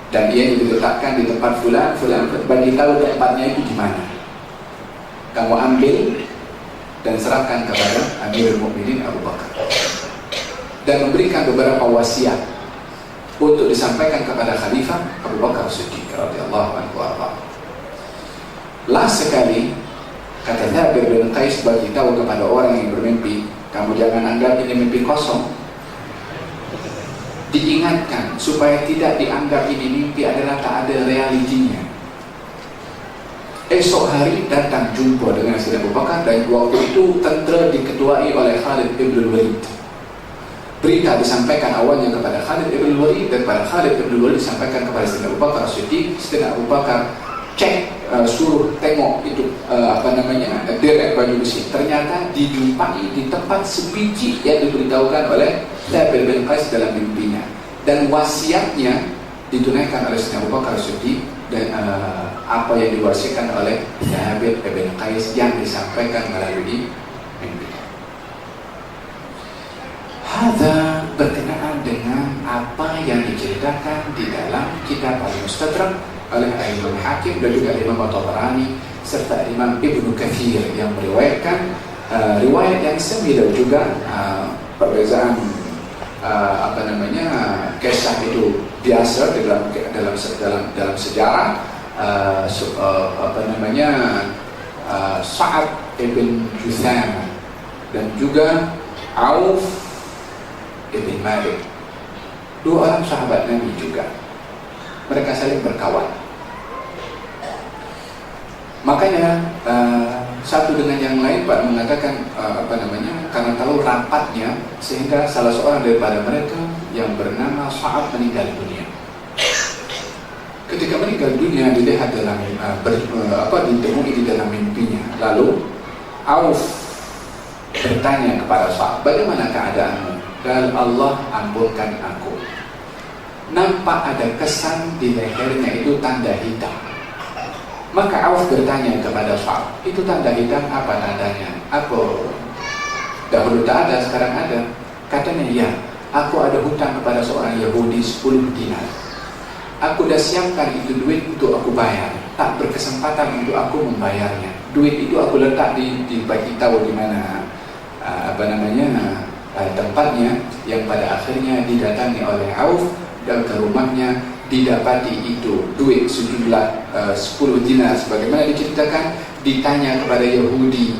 dan ia diletakkan di tempat fulan, bagi tahu tempatnya itu di mana. Kamu ambil dan serahkan kepada Amirul Mukminin Abu Bakar, dan memberikan beberapa wasiat untuk disampaikan kepada Khalifah Abu Bakar Siddiq radhiyallahu anhu arba. Last sekali kata Thabit bin Qais bagi tahu kepada orang yang bermimpi, kamu jangan anggap ini mimpi kosong. Diingatkan supaya tidak dianggap ini mimpi adalah tak ada realitinya. Esok hari datang jumpa dengan Sayyidina Abu Bakar, dan waktu itu tentera diketuai oleh Khalid ibn Walid. Berita disampaikan awalnya kepada Khalid ibn Walid, dan pada Khalid ibn Walid disampaikan kepada Sayyidina Abu Bakar Siddiq. Sayyidina Abu Bakar cek, suruh tengok itu derek baju besi. Ternyata dijumpai di tempat sebiji yang diberitahukan oleh Thabit bin Qais dalam mimpinya, dan wasiatnya ditunaikan oleh Sayyidina Abu Bakar Siddiq, dan apa yang diwasiatkan oleh Thabit bin Qais yang disampaikan melalui mimpi. Hadza berkenaan dengan apa yang diceritakan di dalam kitab Al-Mustadrak oleh Imam Hakim dan juga Imam At-Tabarani serta Imam Ibnu Katsir yang meriwayatkan riwayat yang sembilan juga. Perbezaan kisah itu biasa dalam sejarah. Sa'ad ibn Juthama dan juga Auf ibn Malik, dua orang sahabat Nabi juga, mereka saling berkawan. Makanya satu dengan yang lain Pak mengatakan karena tahu rapatnya, sehingga salah seorang daripada mereka yang bernama Sa'ad meninggal dunia. Ketika meninggal dunia dilihat dalam ditemui di dalam mimpinya. Lalu Auf bertanya kepada Sa'ad, bagaimana keadaanmu? Dan Allah ampunkan aku. Nampak ada kesan di lehernya itu tanda hitam. Maka Auf bertanya kepada Sa'ad, itu tanda hitam apa tandanya? Apa? Dahulu tak ada, sekarang ada. Katanya, ya, aku ada hutang kepada seorang Yahudi 10 dinar. Aku dah siapkan itu duit untuk aku bayar, tak berkesempatan untuk aku membayarnya. Duit itu aku letak dibagi tahu di mana tempatnya, yang pada akhirnya didatangi oleh Auf dan ke rumahnya didapati itu duit sejumlah 10 dinar sebagaimana diceritakan. Ditanya kepada Yahudi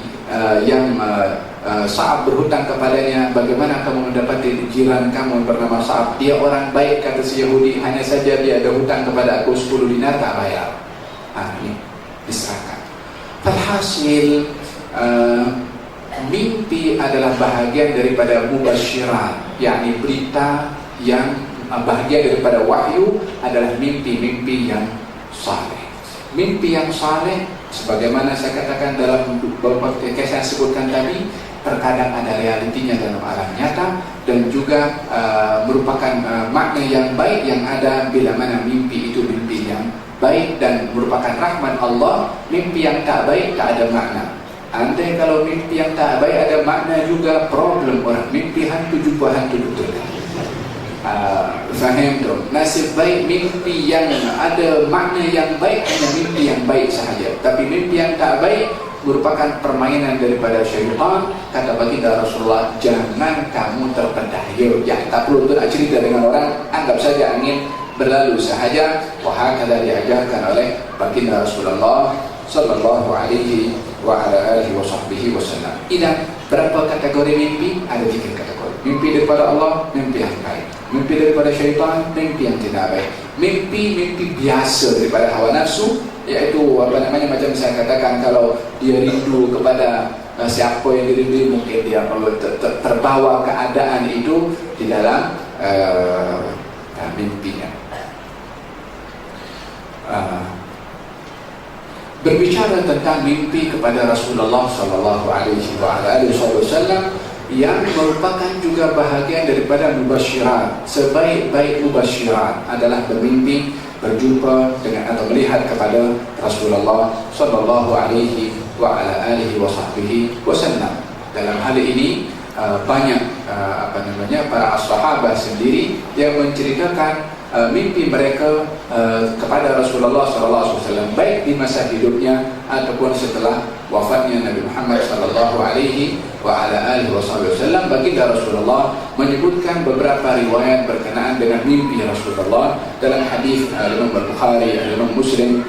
yang Sa'ab berhutang kepadanya, bagaimana kamu mendapati jiran kamu bernama Sa'ab? Dia orang baik, kata si Yahudi, hanya saja dia ada hutang kepada aku 10 dinar tak bayar. Ini diserahkan. Falhasil mimpi adalah bahagian daripada mubasyirat, yakni berita yang bahagian daripada wahyu adalah mimpi-mimpi yang saleh. Mimpi yang saleh, sebagaimana saya katakan dalam beberapa kisah yang sebutkan tadi, terkadang ada realitinya dalam alam nyata, dan juga merupakan makna yang baik yang ada bila mana mimpi itu mimpi yang baik dan merupakan rahmat Allah. Mimpi yang tak baik tak ada makna. Andai kalau mimpi yang tak baik ada makna juga, problem orang. Mimpi hantu jumpa hantu betul. Faham tu? Nasib baik mimpi yang ada makna yang baik, hanya mimpi yang baik sahaja. Tapi mimpi yang tak baik merupakan permainan daripada syaitan. Kata baginda Rasulullah, jangan kamu terpedaya. Ya, tak perlu untuk nak cerita dengan orang, anggap saja angin berlalu sahaja. Wahakala diajarkan oleh baginda Rasulullah sallallahu alaihi wa ala alihi wa sahbihi wasallam. Idan, berapa kategori mimpi? Ada 3 kategori. Mimpi daripada Allah, mimpi yang baik. Mimpi daripada syaitan, mimpi yang tidak baik. Mimpi biasa daripada hawa nafsu, iaitu macam saya katakan, kalau dia rindu kepada siapa yang dirindui, mungkin dia terbawa keadaan itu di dalam mimpinya. Berbicara tentang mimpi kepada Rasulullah sallallahu alaihi wasallam, yang merupakan juga bahagian daripada mubasyirat. Sebaik-baik mubasyirat adalah bermimpi berjumpa dengan atau melihat kepada Rasulullah sallallahu alaihi wasallam. Dalam hal ini banyak para sahabat sendiri yang menceritakan mimpi mereka kepada Rasulullah sallallahu alaihi wasallam, baik di masa hidupnya ataupun setelah wafatnya Nabi Muhammad sallallahu alaihi wasallam. Baginda Rasulullah menyebutkan beberapa riwayat berkenaan dengan mimpi Rasulullah. Dalam hadis Imam Al-Bukhari, Imam Muslim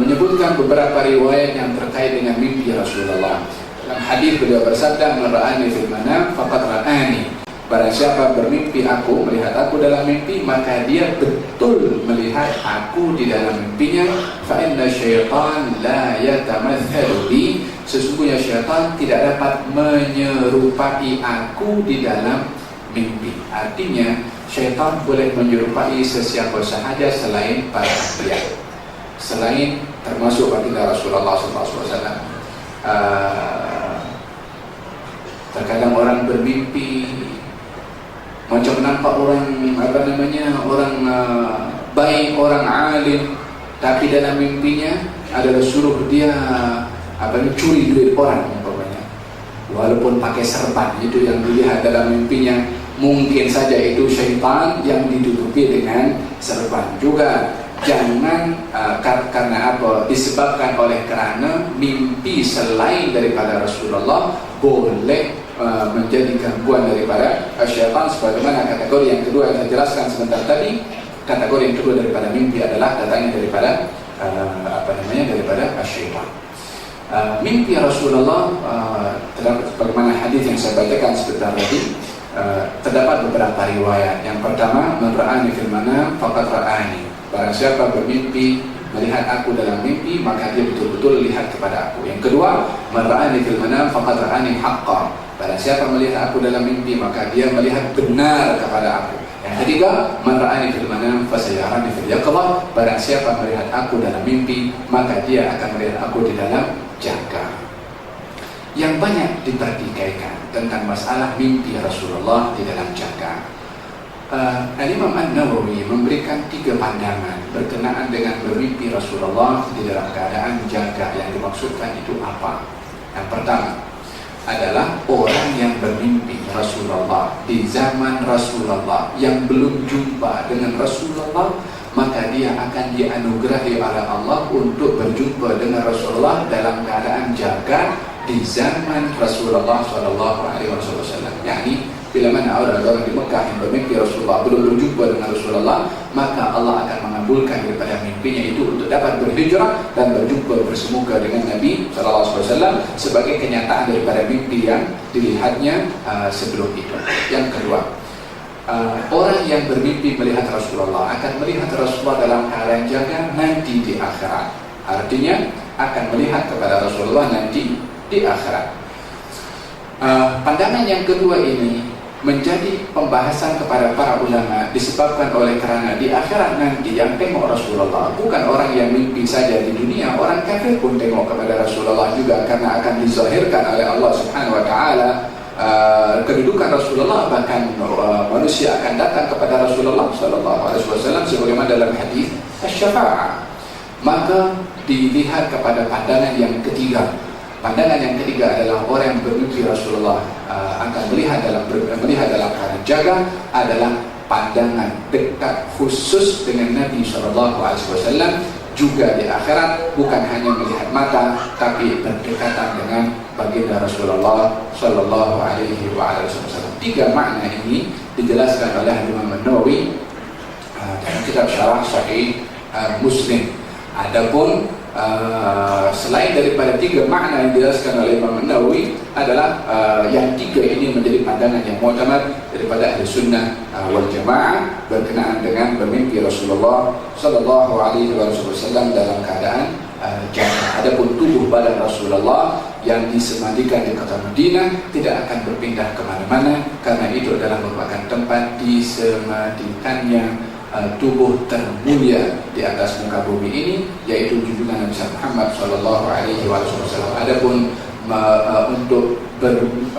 menyebutkan beberapa riwayat yang terkait dengan mimpi Rasulullah. Dalam hadis beliau bersabda, "Man ra'ani fil manam faqad ra'ani." Barang siapa bermimpi aku, melihat aku dalam mimpi, maka dia betul melihat aku di dalam mimpinya. Fa inna syaitan la yatamathalu bi. Sesungguhnya syaitan tidak dapat menyerupai aku di dalam mimpi. Artinya syaitan boleh menyerupai sesiapa sahaja selain para anbiya, selain termasuk baginda Rasulullah SAW. Terkadang orang bermimpi macam nampak orang orang baik, orang alim, tapi dalam mimpinya adalah suruh dia curi duit orang umpamanya, walaupun pakai serban. Itu yang dilihat dalam mimpinya. Mungkin saja itu syaitan yang ditutupi dengan serban juga. Jangan karena apa? Disebabkan oleh kerana mimpi selain daripada Rasulullah boleh menjadi gangguan daripada syaitan. Sebagaimana kategori yang kedua yang saya jelaskan sebentar tadi, kategori yang kedua daripada mimpi adalah datangnya daripada daripada syaitan. Mimpi Rasulullah, sebagaimana hadis yang saya bacakan sebentar tadi, terdapat beberapa riwayat. Yang pertama, "Man ra'ani fil manam faqad ra'ani." Barang siapa bermimpi melihat aku dalam mimpi, maka dia betul-betul lihat kepada aku. Yang kedua, "Man ra'ani fil manam faqad ra'ani haqqan." Barang siapa melihat aku dalam mimpi, maka dia melihat benar kepada aku. Yang ketiga, "Man ra'ani fil manam fasayarani fil yaqظah." Barang siapa melihat aku dalam mimpi, maka dia akan melihat aku di dalam jaga. Yang banyak dipertikaikan tentang masalah mimpi Rasulullah di dalam jaga. Al-Imam An-Nawawi memberikan 3 pandangan berkenaan dengan bermimpi Rasulullah di dalam keadaan jaga. Yang dimaksudkan itu apa? Yang pertama adalah orang yang bermimpi Rasulullah di zaman Rasulullah, yang belum jumpa dengan Rasulullah, maka dia akan dianugerahi oleh Allah untuk berjumpa dengan Rasulullah dalam keadaan jaga di zaman Rasulullah SAW. Yani bila mana orang di Mekah yang bermimpi Rasulullah belum berjumpa dengan Rasulullah, maka Allah akan mengabulkan daripada mimpinya itu untuk dapat berhijrah dan berjumpa bersemuka dengan Nabi SAW sebagai kenyataan daripada mimpi yang dilihatnya sebelum itu. Yang kedua, orang yang bermimpi melihat Rasulullah akan melihat Rasulullah dalam keadaan jaga nanti di akhirat. Artinya akan melihat kepada Rasulullah nanti di akhirat. Pandangan yang kedua ini menjadi pembahasan kepada para ulama disebabkan oleh kerana di akhirat nanti yang tengok Rasulullah bukan orang yang mimpi saja di dunia, orang kafir pun tengok kepada Rasulullah juga, karena akan dizahirkan oleh Allah Subhanahu wa taala kedudukan Rasulullah. Bahkan manusia akan datang kepada Rasulullah sallallahu alaihi wasallam sebagaimana dalam hadis asy-syafa'ah. Maka dilihat kepada pandangan yang ketiga. Pandangan yang ketiga adalah orang yang bermimpi Rasulullah akan melihat dalam keadaan jaga adalah pandangan dekat khusus dengan Nabi SAW juga di akhirat, bukan hanya melihat mata tapi berdekatan dengan baginda Rasulullah Shallallahu Alaihi Wasallam. 3 makna ini dijelaskan oleh Imam Nawawi dalam kitab Syarah Sahih Muslim. Adapun selain daripada 3 makna yang dijelaskan oleh Imam Nawawi adalah yang 3 ini menjadi pandangan yang mu'tamad daripada ahli sunnah wal jamaah berkenaan dengan bermimpi Rasulullah Sallallahu Alaihi Wasallam dalam keadaan jamaah. Adapun tubuh badan Rasulullah yang disemandikan di kota Madinah tidak akan berpindah kemana-mana, karena itu adalah merupakan tempat disemandikannya tubuh termulia di atas muka bumi ini, yaitu junjungan Nabi Muhammad Sallallahu Alaihi Wasallam. Adapun untuk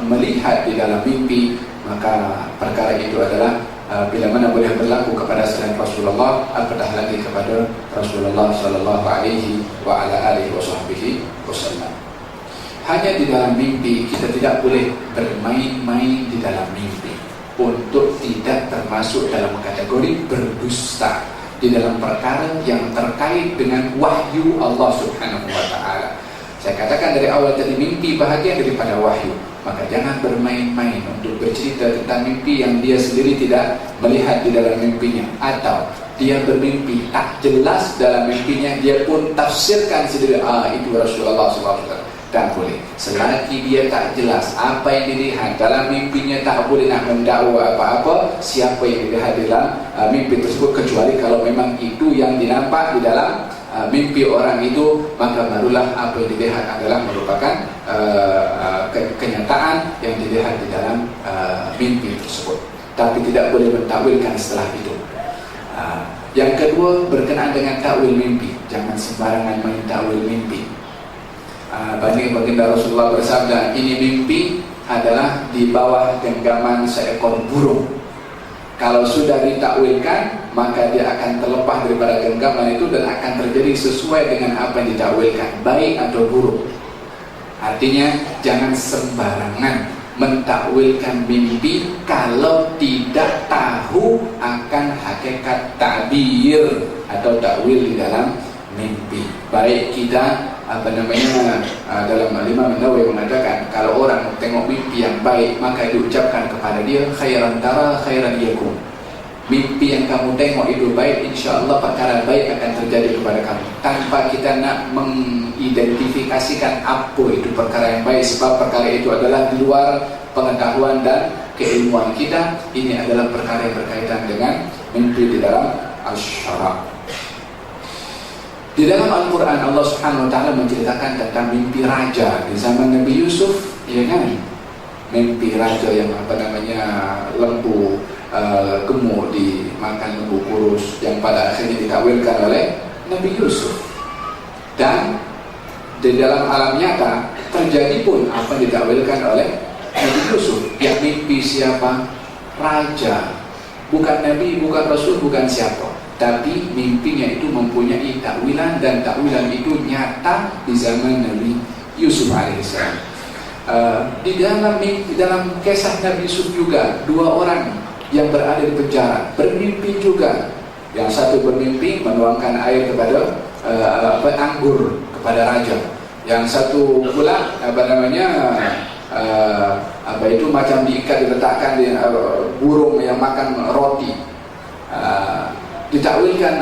melihat di dalam mimpi, maka perkara itu adalah bila mana boleh berlaku kepada selain Rasulullah, apatah lagi kepada Rasulullah Sallallahu Alaihi Wasallam. Hanya di dalam mimpi kita tidak boleh bermain-main di dalam mimpi, untuk tidak termasuk dalam kategori berdusta di dalam perkara yang terkait dengan wahyu Allah Subhanahu wa Ta'ala. Saya katakan dari awal tadi, mimpi bahagian daripada wahyu, maka jangan bermain-main untuk bercerita tentang mimpi yang dia sendiri tidak melihat di dalam mimpinya, atau dia bermimpi tak jelas dalam mimpinya, dia pun tafsirkan sendiri, itu Rasulullah SAW. Tak boleh. Selagi dia tak jelas apa yang dilihat dalam mimpinya, tak boleh nak mendakwa apa-apa siapa yang dilihat dalam mimpi tersebut, kecuali kalau memang itu yang dinampak di dalam mimpi orang itu, maka barulah apa yang dilihat adalah merupakan kenyataan yang dilihat di dalam mimpi tersebut. Tapi tidak boleh mentakwilkan setelah itu. Yang kedua, berkenaan dengan takwil mimpi, jangan sembarangan main takwil mimpi. Baginda Rasulullah bersabda, ini mimpi adalah di bawah genggaman seekor burung. Kalau sudah ditakwilkan, maka dia akan terlepas daripada genggaman itu dan akan terjadi sesuai dengan apa yang ditakwilkan, baik atau buruk. Artinya jangan sembarangan mentakwilkan mimpi kalau tidak tahu akan hakikat ta'bir atau takwil di dalam mimpi. Baik kita dalam Imam Nawawi mengatakan, kalau orang tengok mimpi yang baik, maka diucapkan kepada dia, khairan tara khairan yakum. Mimpi yang kamu tengok itu baik, insya-Allah perkara baik akan terjadi kepada kamu, tanpa kita nak mengidentifikasikan apa itu perkara yang baik, sebab perkara itu adalah di luar pengetahuan dan keilmuan kita. Ini adalah perkara yang berkaitan dengan mimpi di dalam Asy-Syara. Di dalam Al-Quran Allah Subhanahu wa Ta'ala menceritakan tentang mimpi raja di zaman Nabi Yusuf, ya kan? Mimpi raja yang lembu gemuk dimakan lembu kurus, yang pada akhirnya ditakwilkan oleh Nabi Yusuf. Dan di dalam alam nyata terjadi pun apa yang ditakwilkan oleh Nabi Yusuf. Yang mimpi siapa? Raja, bukan Nabi, bukan Rasul, bukan siapa, tapi mimpinya itu mempunyai takwilan, dan takwilan itu nyata di zaman Nabi Yusuf alaihissalam. Di dalam kisah Nabi Yusuf juga, 2 orang yang berada di penjara bermimpi juga. Yang satu bermimpi menuangkan air kepada anggur kepada raja. Yang satu pula macam diikat, diletakkan di burung yang makan roti. Ditakwilkan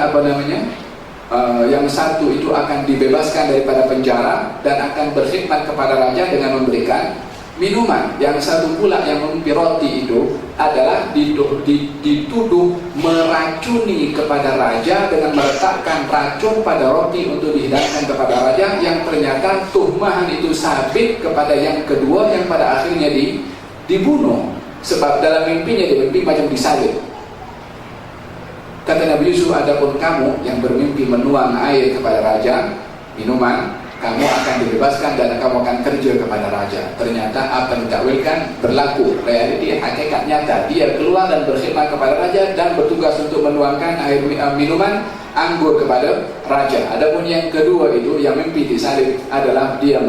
yang satu itu akan dibebaskan daripada penjara dan akan berkhidmat kepada raja dengan memberikan minuman. Yang satu pula yang memimpi roti itu adalah dituduh meracuni kepada raja dengan meletakkan racun pada roti untuk dihidangkan kepada raja, yang ternyata tuhmahan itu sabit kepada yang kedua, yang pada akhirnya dibunuh. Sebab dalam mimpinya dia bermimpi macam disalib. Kata Nabi Yusuf, adapun kamu yang bermimpi menuang air kepada raja, minuman, kamu akan akan dibebaskan dan kamu akan kerja kepada raja. Ternyata apa yang ditakwilkan berlaku, realiti, hakikat nyata. Dia keluar dan berkhidmat kepada raja dan bertugas untuk menuangkan air minuman anggur kepada raja. Adapun yang kedua itu yang mimpi disalib adalah dia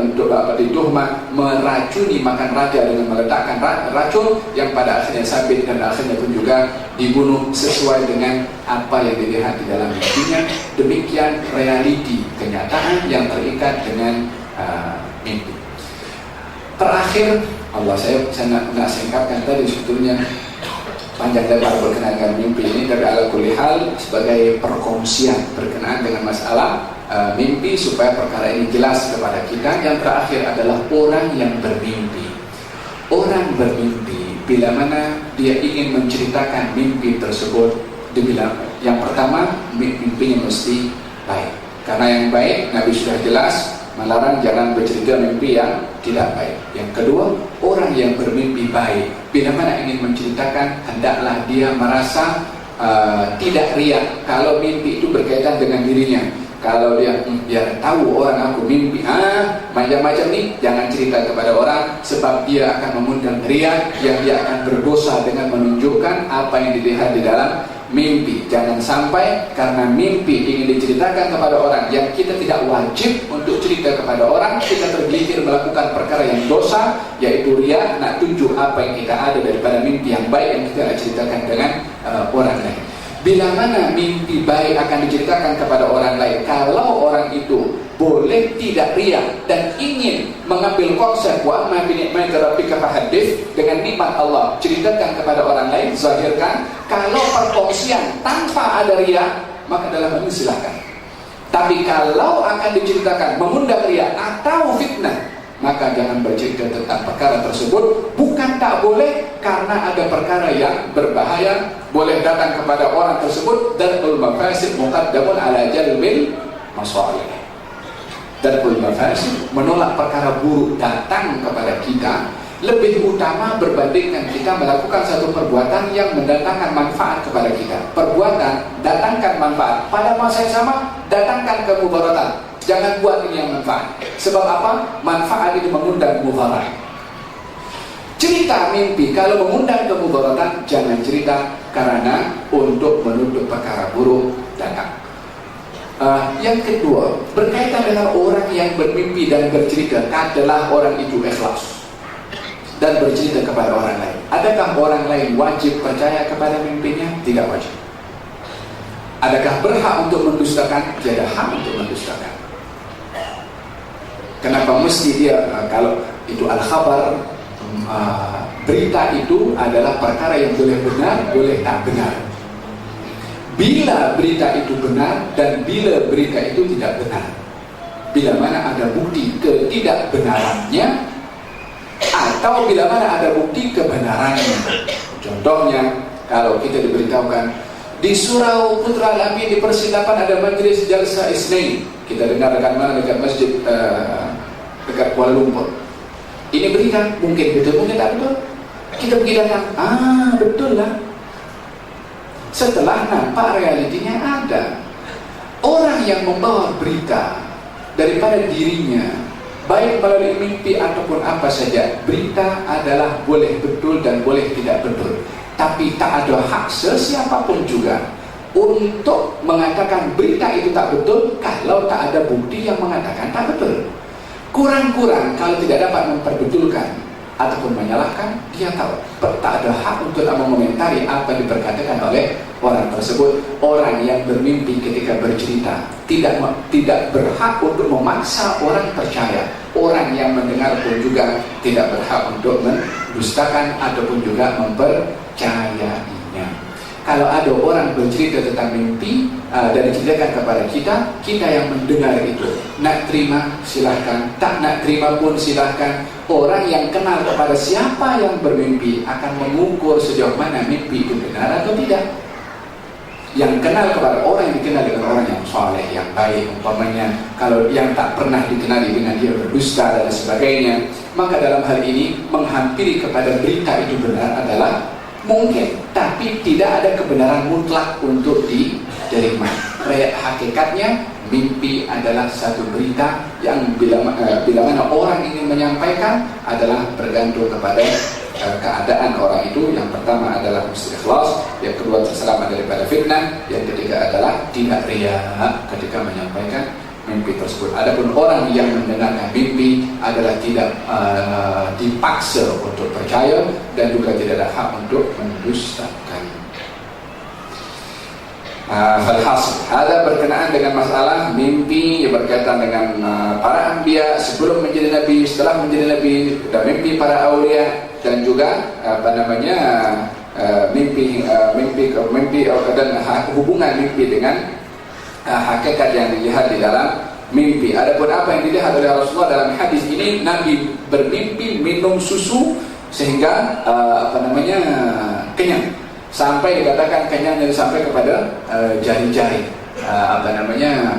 dituhmat meracuni makan raja dengan meletakkan racun yang pada akhirnya sabit dan akhirnya pun juga dibunuh sesuai dengan apa yang dilihat di dalam mimpinya. Demikian realiti kenyataan yang terikat dengan mimpi. Terakhir, saya nak singkatkan tadi sebetulnya panjang lebar berkenaan dengan mimpi ini, tapi ala kulli hal sebagai perkongsian berkenaan dengan masalah mimpi supaya perkara ini jelas kepada kita. Yang terakhir adalah orang yang bermimpi. Orang bermimpi bila mana dia ingin menceritakan mimpi tersebut, dibilang yang pertama mimpinya mesti baik. Karena yang baik Nabi sudah jelas melarang jangan bercerita mimpi yang tidak baik. Yang kedua, orang yang bermimpi baik bila mana ingin menceritakan hendaklah dia merasa tidak riak kalau mimpi itu berkaitan dengan dirinya. Kalau dia tahu orang aku mimpi macam-macam nih, jangan cerita kepada orang, sebab dia akan mengundang riak yang dia akan berdosa dengan menunjukkan apa yang dilihat di dalam mimpi. Jangan sampai karena mimpi ingin diceritakan kepada orang yang kita tidak wajib untuk cerita kepada orang, kita tergelincir melakukan perkara yang dosa, yaitu riya, nak tunjuk apa yang kita ada daripada mimpi yang baik yang kita nak ceritakan dengan orang lain. Bila mana mimpi baik akan diceritakan kepada orang lain, kalau orang itu boleh tidak riya dan ingin mengambil konsep wa amma bi ni'mati rabbika fahaddits, dengan nikmat Allah ceritakan kepada orang lain, zahirkan. Kalau perkongsian tanpa ada riya, maka dalam ini silakan. Tapi kalau akan diceritakan mengundang riya atau fitnah, maka jangan bercerita tentang perkara tersebut. Bukan tak boleh, karena ada perkara yang berbahaya boleh datang kepada orang tersebut. Darul mafasid muqaddamun ala jalbil masalih. Darul mafasid, menolak perkara buruk datang kepada kita, lebih utama berbandingkan kita melakukan satu perbuatan yang mendatangkan manfaat kepada kita. Perbuatan datangkan manfaat, pada masa yang sama datangkan kemudaratan. Jangan buat ini yang manfaat. Sebab apa? Manfaat itu mengundang mudarat. Cerita mimpi kalau mengundang kemudaratan, jangan cerita, karena untuk menutup perkara buruk datang. Yang kedua, berkaitan dengan orang yang bermimpi dan bercerita, adalah orang itu ikhlas dan bercerita kepada orang lain. Adakah orang lain wajib percaya kepada mimpinya? Tidak wajib. Adakah berhak untuk mendustakan? Tidak hak untuk mendustakan. Kenapa mesti dia kalau itu al-khabar, berita itu adalah perkara yang boleh benar, boleh tak benar. Bila berita itu benar dan bila berita itu tidak benar, bila mana ada bukti ketidakbenarannya atau bila mana ada bukti kebenarannya. Contohnya, kalau kita diberitahukan di Surau Putra Al-Amin di Persilapan ada majlis jalsa isnain, kita dengar dekat mana, dekat masjid dekat Kuala Lumpur. Ini berita, mungkin betul, mungkin tak betul. Kita pergi datang, betul lah. Setelah nampak realitinya ada. Orang yang membawa berita daripada dirinya, baik melalui mimpi ataupun apa saja, berita adalah boleh betul dan boleh tidak betul. Tapi tak ada hak sesiapapun juga untuk mengatakan berita itu tak betul kalau tak ada bukti yang mengatakan tak betul. Kurang-kurang kalau tidak dapat memperbetulkan ataupun menyalahkan, dia tahu tak ada hak untuk mengomentari apa yang diperkatakan oleh orang tersebut. Orang yang bermimpi ketika bercerita tidak berhak untuk memaksa orang percaya. Orang yang mendengar pun juga tidak berhak untuk mendustakan ataupun juga mempercayainya. Kalau ada orang bercerita tentang mimpi dan diceritakan kepada kita, kita yang mendengar itu nak terima silahkan, tak nak terima pun silahkan. Orang yang kenal kepada siapa yang bermimpi akan mengukur sejauh mana mimpi itu benar atau tidak. Yang kenal kepada orang yang dikenal dengan orang yang soleh, yang baik, umpamanya kalau yang tak pernah dikenali dengan dia berdusta dan sebagainya, maka dalam hal ini menghampiri kepada berita itu benar adalah mungkin, tapi tidak ada kebenaran mutlak untuk diterima. Hakikatnya mimpi adalah satu berita yang bila mana orang ingin menyampaikan adalah bergantung kepada keadaan orang itu. Yang pertama adalah mesti ikhlas, yang kedua terselamat daripada fitnah, yang ketiga adalah tidak riya ketika menyampaikan mimpi tersebut. Adapun orang yang mendengarkan mimpi adalah tidak dipaksa untuk percaya dan juga tidak ada hak untuk mendustakan. Falhasil, ada berkenaan dengan masalah mimpi yang berkaitan dengan para anbiya sebelum menjadi nabi, setelah menjadi nabi, dan mimpi para aulia, dan juga mimpi dan hubungan mimpi dengan hakikat yang dilihat di dalam mimpi. Adapun apa yang dilihat oleh Rasulullah dalam hadis ini, Nabi bermimpi minum susu sehingga kenyang, sampai dikatakan kenyangnya sampai kepada jari-jari.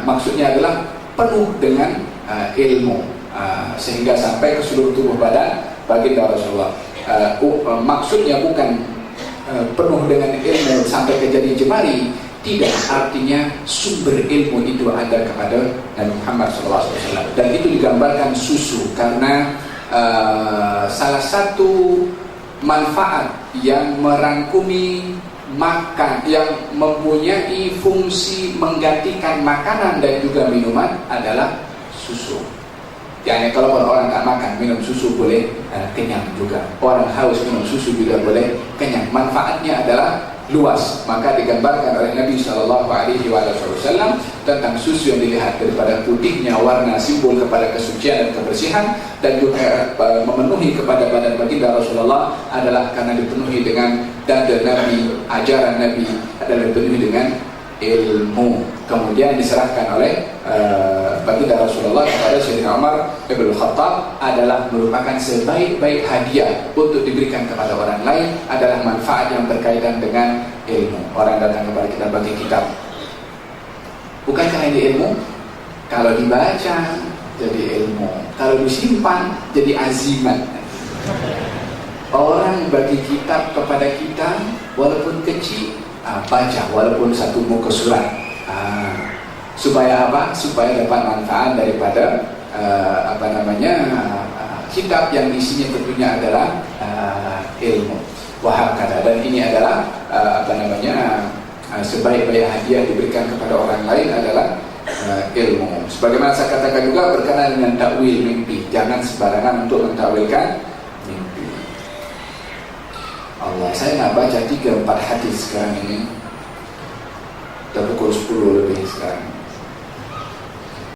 Maksudnya adalah penuh dengan ilmu, sehingga sampai ke seluruh tubuh badan baginda Rasulullah. Maksudnya bukan penuh dengan ilmu sampai ke jari-jemari, tidak, artinya sumber ilmu itu ada kepada Nabi Muhammad SAW. Dan itu digambarkan susu karena salah satu manfaat yang merangkumi makan, yang mempunyai fungsi menggantikan makanan dan juga minuman adalah susu. Yani kalau orang tak makan, minum susu boleh kenyang juga. Orang haus, minum susu juga boleh kenyang. Manfaatnya adalah luas. Maka digambarkan oleh Nabi SAW tentang susu yang dilihat daripada putihnya warna, simbol kepada kesucian dan kebersihan, dan juga memenuhi kepada badan baginda Rasulullah adalah karena dipenuhi dengan dada Nabi, ajaran Nabi adalah dipenuhi dengan ilmu. Kemudian diserahkan oleh baginda Rasulullah kepada Sayyidina Umar bin Khattab adalah merupakan sebaik-baik hadiah untuk diberikan kepada orang lain, adalah manfaat yang berkaitan dengan ilmu. Orang datang kepada kita bagi kitab, bukankah ini ilmu? Kalau dibaca jadi ilmu, kalau disimpan jadi azimat. Orang bagi kitab kepada kita walaupun kecil, baca walaupun satu muka surat, supaya apa? Supaya dapat manfaat daripada kitab yang isinya tentunya adalah ilmu. Wahakala, dan ini adalah sebaik-baik hadiah diberikan kepada orang lain adalah ilmu. Sebagaimana saya katakan juga berkenaan dengan takwil mimpi, jangan sembarangan untuk mentakwilkan mimpi. Allah, saya nak baca 3-4 hadis sekarang ini. Dah pukul 10 lebih sekarang.